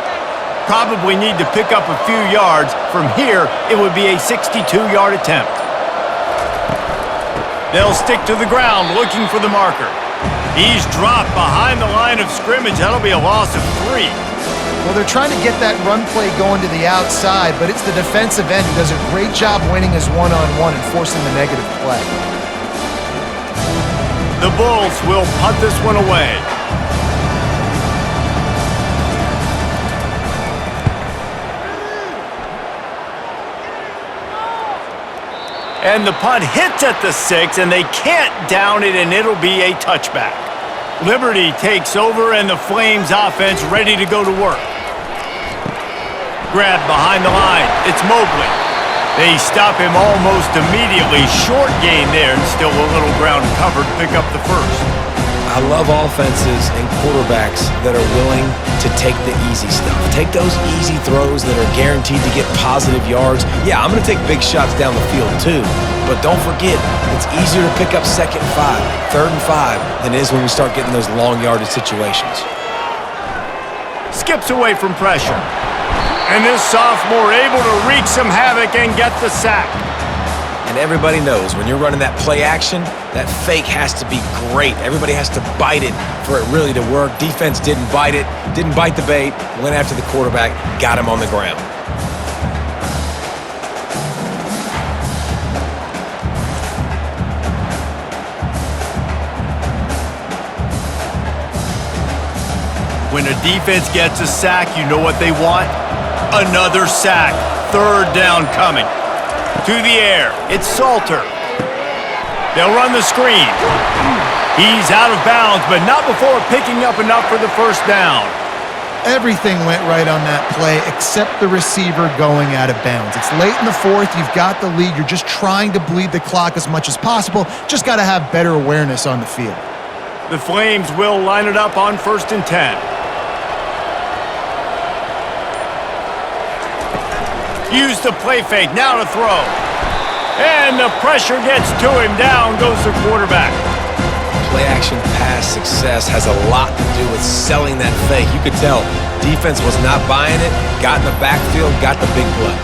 Probably need to pick up a few yards. From here, it would be a 62-yard attempt. They'll stick to the ground looking for the marker. He's dropped behind the line of scrimmage. That'll be a loss of 3. Well, they're trying to get that run play going to the outside, but it's the defensive end who does a great job winning his one-on-one and forcing the negative play. The Bulls will punt this one away. And the punt hits at the 6, and they can't down it, and it'll be a touchback. Liberty takes over, and the Flames offense ready to go to work. Grab behind the line. It's Mobley. They stop him almost immediately. Short gain there, and still a little ground covered. Pick up the first. I love offenses and quarterbacks that are willing to take the easy stuff. Take those easy throws that are guaranteed to get positive yards. Yeah, I'm going to take big shots down the field too, but don't forget, it's easier to pick up 2nd and 5, 3rd and 5 than it is when we start getting those long yardage situations. Skips away from pressure. And this sophomore able to wreak some havoc and get the sack. And everybody knows when you're running that play action, that fake has to be great. Everybody has to bite it for it really to work. Defense didn't bite it, didn't bite the bait, went after the quarterback, got him on the ground. When a defense gets a sack, you know what they want? Another sack. 3rd down coming. To the air. It's Salter. They'll run the screen. He's out of bounds, but not before picking up enough for the first down. Everything went right on that play except the receiver going out of bounds. It's late in the 4th. You've got the lead. You're just trying to bleed the clock as much as possible. Just got to have better awareness on the field. The Flames will line it up on 1st and 10. Use the play fake, now to throw. And the pressure gets to him, down goes the quarterback. Play action pass success has a lot to do with selling that fake. You could tell defense was not buying it, got in the backfield, got the big play.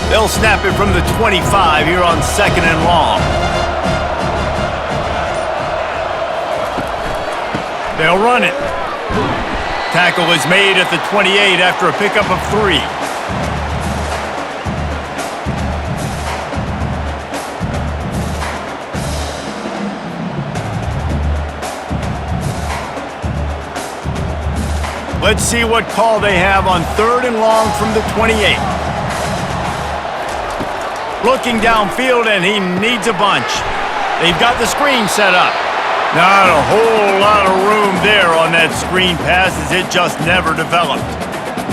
They'll snap it from the 25 here on 2nd and long. They'll run it. Tackle is made at the 28 after a pickup of 3. Let's see what call they have on 3rd and long from the 28. Looking downfield, and he needs a bunch. They've got the screen set up. Not a whole lot of room there on that screen pass, as it just never developed.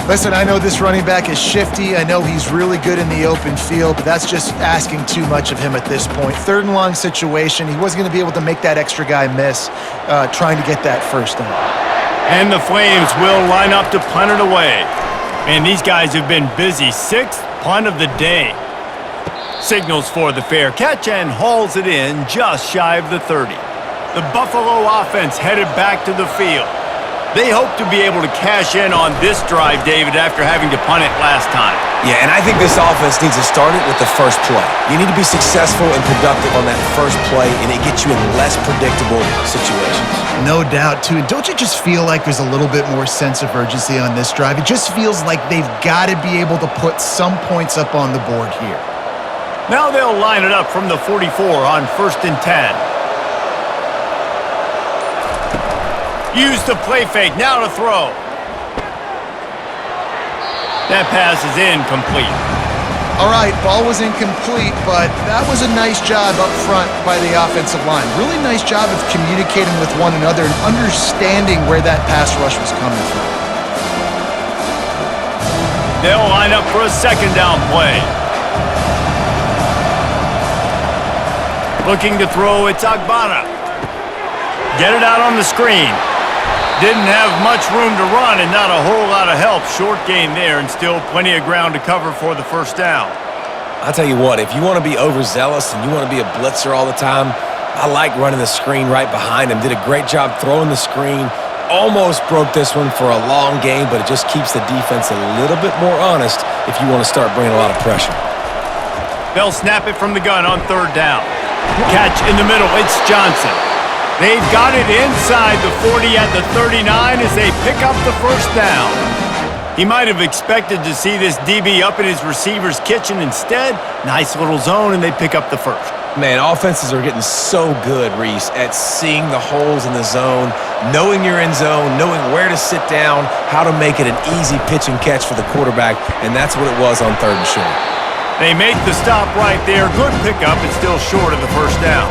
Listen, I know this running back is shifty. I know he's really good in the open field, but that's just asking too much of him at this point. 3rd and long situation. He wasn't going to be able to make that extra guy miss trying to get that first down. And the Flames will line up to punt it away. Man, these guys have been busy. 6th punt of the day. Signals for the fair catch and hauls it in just shy of the 30. The Buffalo offense headed back to the field. They hope to be able to cash in on this drive, David, after having to punt it last time. Yeah, and I think this offense needs to start it with the first play. You need to be successful and productive on that first play, and it gets you in less predictable situations. No doubt, too. Don't you just feel like there's a little bit more sense of urgency on this drive? It just feels like they've got to be able to put some points up on the board here. Now they'll line it up from the 44 on 1st and 10. Use the play fake, now to throw. That pass is incomplete. All right, ball was incomplete, but that was a nice job up front by the offensive line. Really nice job of communicating with one another and understanding where that pass rush was coming from. They'll line up for a 2nd down play. Looking to throw, it's Agbana. Get it out on the screen. Didn't have much room to run and not a whole lot of help. Short gain there and still plenty of ground to cover for the first down. I'll tell you what, if you want to be overzealous and you want to be a blitzer all the time, I like running the screen right behind him. Did a great job throwing the screen, almost broke this one for a long game, but it just keeps the defense a little bit more honest if you want to start bringing a lot of pressure. They'll snap it from the gun on 3rd down. Catch in the middle. It's Johnson. They've got it inside the 40 at the 39 as they pick up the 1st down. He might have expected to see this DB up in his receiver's kitchen. Instead, nice little zone, and they pick up the 1st. Man, offenses are getting so good, Reese, at seeing the holes in the zone, knowing you're in zone, knowing where to sit down, how to make it an easy pitch and catch for the quarterback, and that's what it was on 3rd and short. They make the stop right there. Good pickup. It's still short of the 1st down.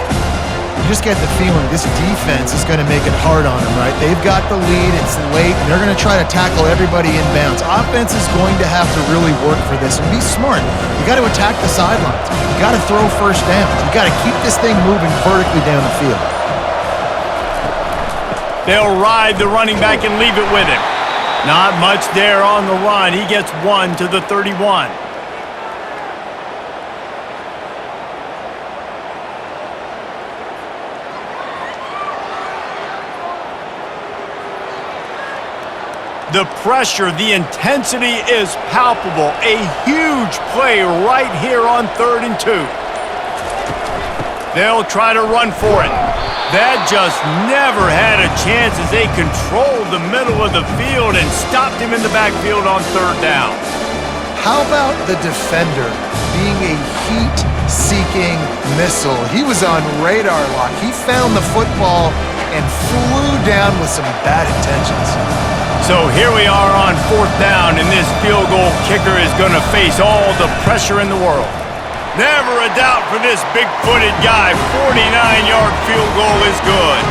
You just get the feeling this defense is going to make it hard on them, right? They've got the lead, it's late, and they're going to try to tackle everybody inbounds. Offense is going to have to really work for this and be smart. You got to attack the sidelines. You got to throw 1st downs. You got to keep this thing moving vertically down the field. They'll ride the running back and leave it with him. Not much there on the run. He gets 1 to the 31. The pressure, the intensity is palpable. A huge play right here on 3rd and 2. They'll try to run for it. That just never had a chance as they controlled the middle of the field and stopped him in the backfield on 3rd down. How about the defender being a heat-seeking missile? He was on radar lock. He found the football and flew down with some bad intentions. So here we are on 4th down, and this field goal kicker is going to face all the pressure in the world. Never a doubt for this big-footed guy. 49-yard field goal is good.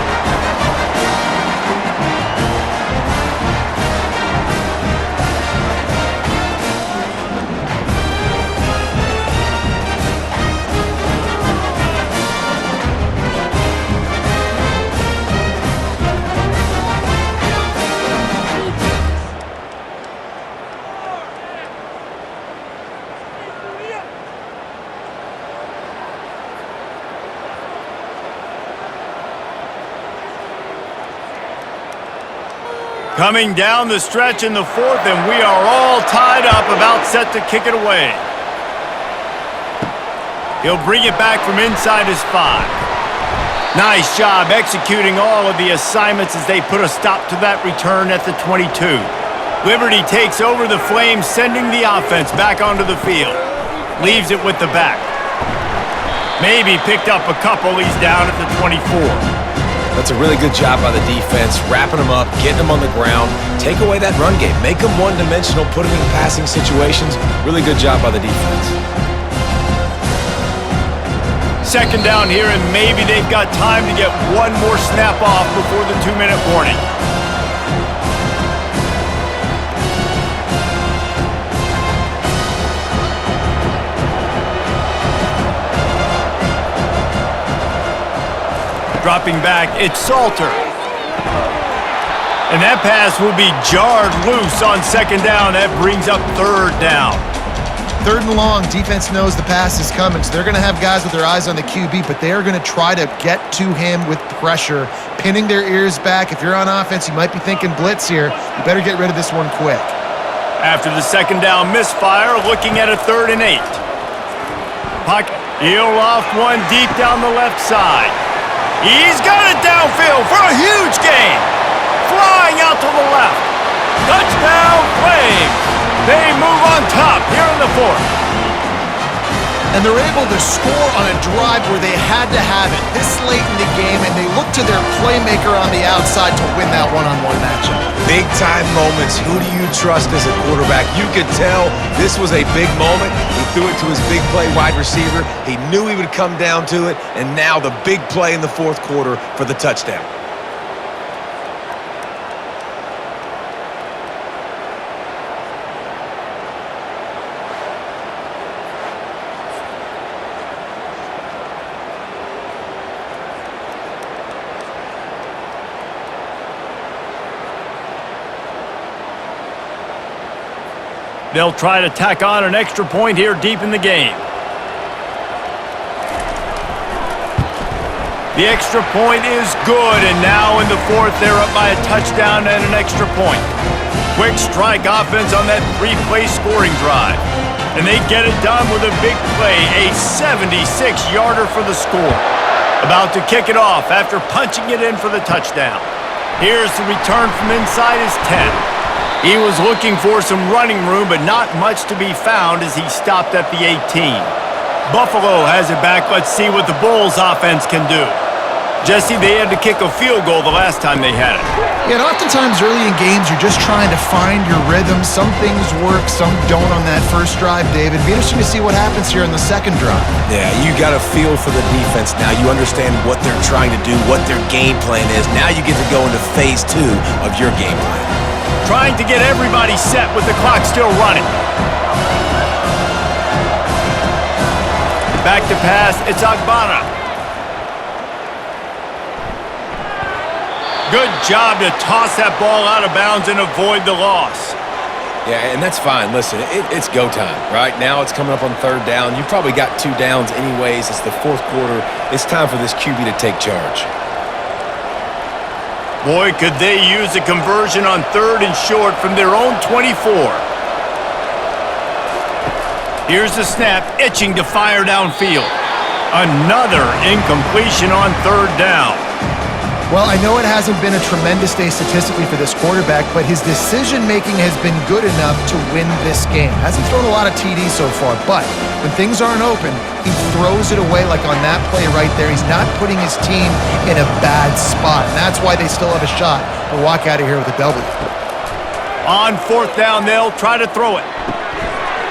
Coming down the stretch in the 4th, and we are all tied up, about set to kick it away. He'll bring it back from inside his 5. Nice job executing all of the assignments as they put a stop to that return at the 22. Liberty takes over the Flames, sending the offense back onto the field. Leaves it with the back. Maybe picked up a couple. He's down at the 24. That's a really good job by the defense, wrapping them up, getting them on the ground, take away that run game, make them one-dimensional, put them in passing situations. Really good job by the defense. 2nd down here, and maybe they've got time to get one more snap off before the 2-minute warning. Dropping back, it's Salter. And that pass will be jarred loose on 2nd down. That brings up 3rd down. 3rd and long, defense knows the pass is coming, so they're going to have guys with their eyes on the QB, but they are going to try to get to him with pressure, pinning their ears back. If you're on offense, you might be thinking blitz here. You better get rid of this one quick. After the 2nd down misfire, looking at a 3rd and 8. Pocket, he'll loft one deep down the left side. He's got it downfield for a huge gain. Flying out to the left. Touchdown, Flames. They move on top here in the 4th. And they're able to score on a drive where they had to have it this late in the game, and they look to their playmaker on the outside to win that one-on-one matchup. Big-time moments. Who do you trust as a quarterback? You could tell this was a big moment. He threw it to his big play wide receiver. He knew he would come down to it, and now the big play in the 4th quarter for the touchdown. They'll try to tack on an extra point here deep in the game. The extra point is good, and now in the fourth, they're up by a touchdown and an extra point. Quick strike offense on that three-play scoring drive. And they get it done with a big play, a 76-yarder for the score. About to kick it off after punching it in for the touchdown. Here's the return from inside his 10. He was looking for some running room, but not much to be found as he stopped at the 18. Buffalo has it back. Let's see what the Bulls offense can do. Jesse, they had to kick a field goal the last time they had it. Yeah, and oftentimes early in games, you're just trying to find your rhythm. Some things work, some don't on that first drive, David. It'd be interesting to see what happens here in the second drive. Yeah, you got a feel for the defense now. You understand what they're trying to do, what their game plan is. Now you get to go into phase 2 of your game plan. Trying to get everybody set with the clock still running. Back to pass, it's Agbana. Good job to toss that ball out of bounds and avoid the loss. Yeah, and that's fine. Listen, it's go time, right? Now it's coming up on third down. You probably got 2 downs anyways. It's the fourth quarter. It's time for this QB to take charge. Boy, could they use a conversion on third and short from their own 24. Here's the snap, itching to fire downfield. Another incompletion on third down. Well, I know it hasn't been a tremendous day statistically for this quarterback, but his decision-making has been good enough to win this game. Hasn't thrown a lot of TDs so far, but when things aren't open, he throws it away like on that play right there. He's not putting his team in a bad spot, and that's why they still have a shot to walk out of here with a W. On fourth down, they'll try to throw it.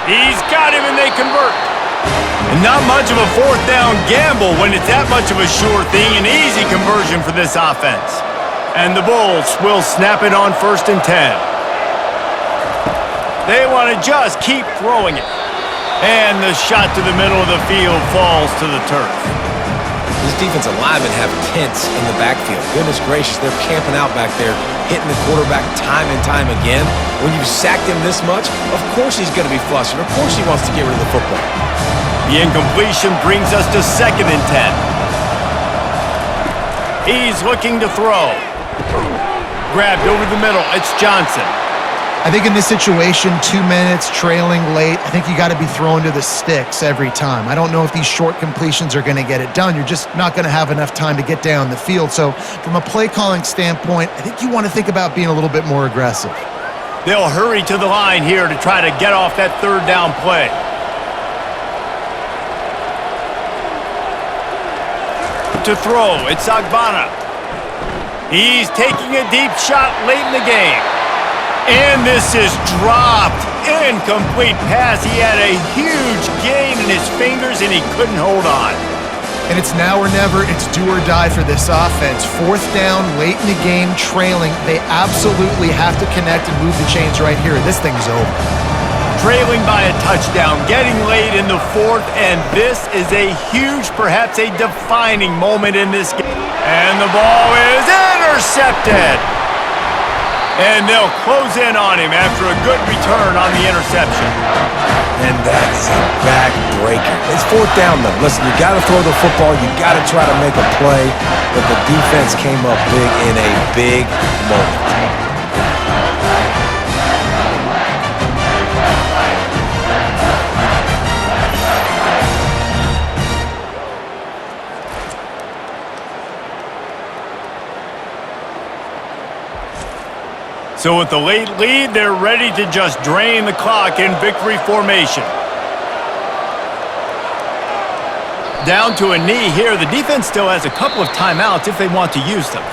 He's got him, and they convert. And not much of a fourth down gamble when it's that much of a sure thing, an easy conversion for this offense. And the Bulls will snap it on 1st and 10. They want to just keep throwing it. And the shot to the middle of the field falls to the turf. This defensive linemen have tents in the backfield. Goodness gracious, they're camping out back there, hitting the quarterback time and time again. When you've sacked him this much, of course he's going to be flustered. Of course he wants to get rid of the football. The incompletion brings us to 2nd and 10. He's looking to throw. Grabbed over the middle. It's Johnson. I think in this situation, 2 minutes, trailing late, I think you got to be throwing to the sticks every time. I don't know if these short completions are going to get it done. You're just not going to have enough time to get down the field. So from a play calling standpoint, I think you want to think about being a little bit more aggressive. They'll hurry to the line here to try to get off that third down play. To throw, it's Agbana. He's taking a deep shot late in the game. And this is dropped. Incomplete pass. He had a huge gain in his fingers, and he couldn't hold on. And it's now or never. It's do or die for this offense. 4th down, late in the game, trailing. They absolutely have to connect and move the chains right here. This thing's over. Trailing by a touchdown, getting late in the 4th, and this is a huge, perhaps a defining moment in this game. And the ball is intercepted. And they'll close in on him after a good return on the interception. And that is a back-breaker. It's 4th down, though. Listen, you got to throw the football. You got to try to make a play. But the defense came up big in a big moment. So with the late lead, they're ready to just drain the clock in victory formation. Down to a knee here. The defense still has a couple of timeouts if they want to use them.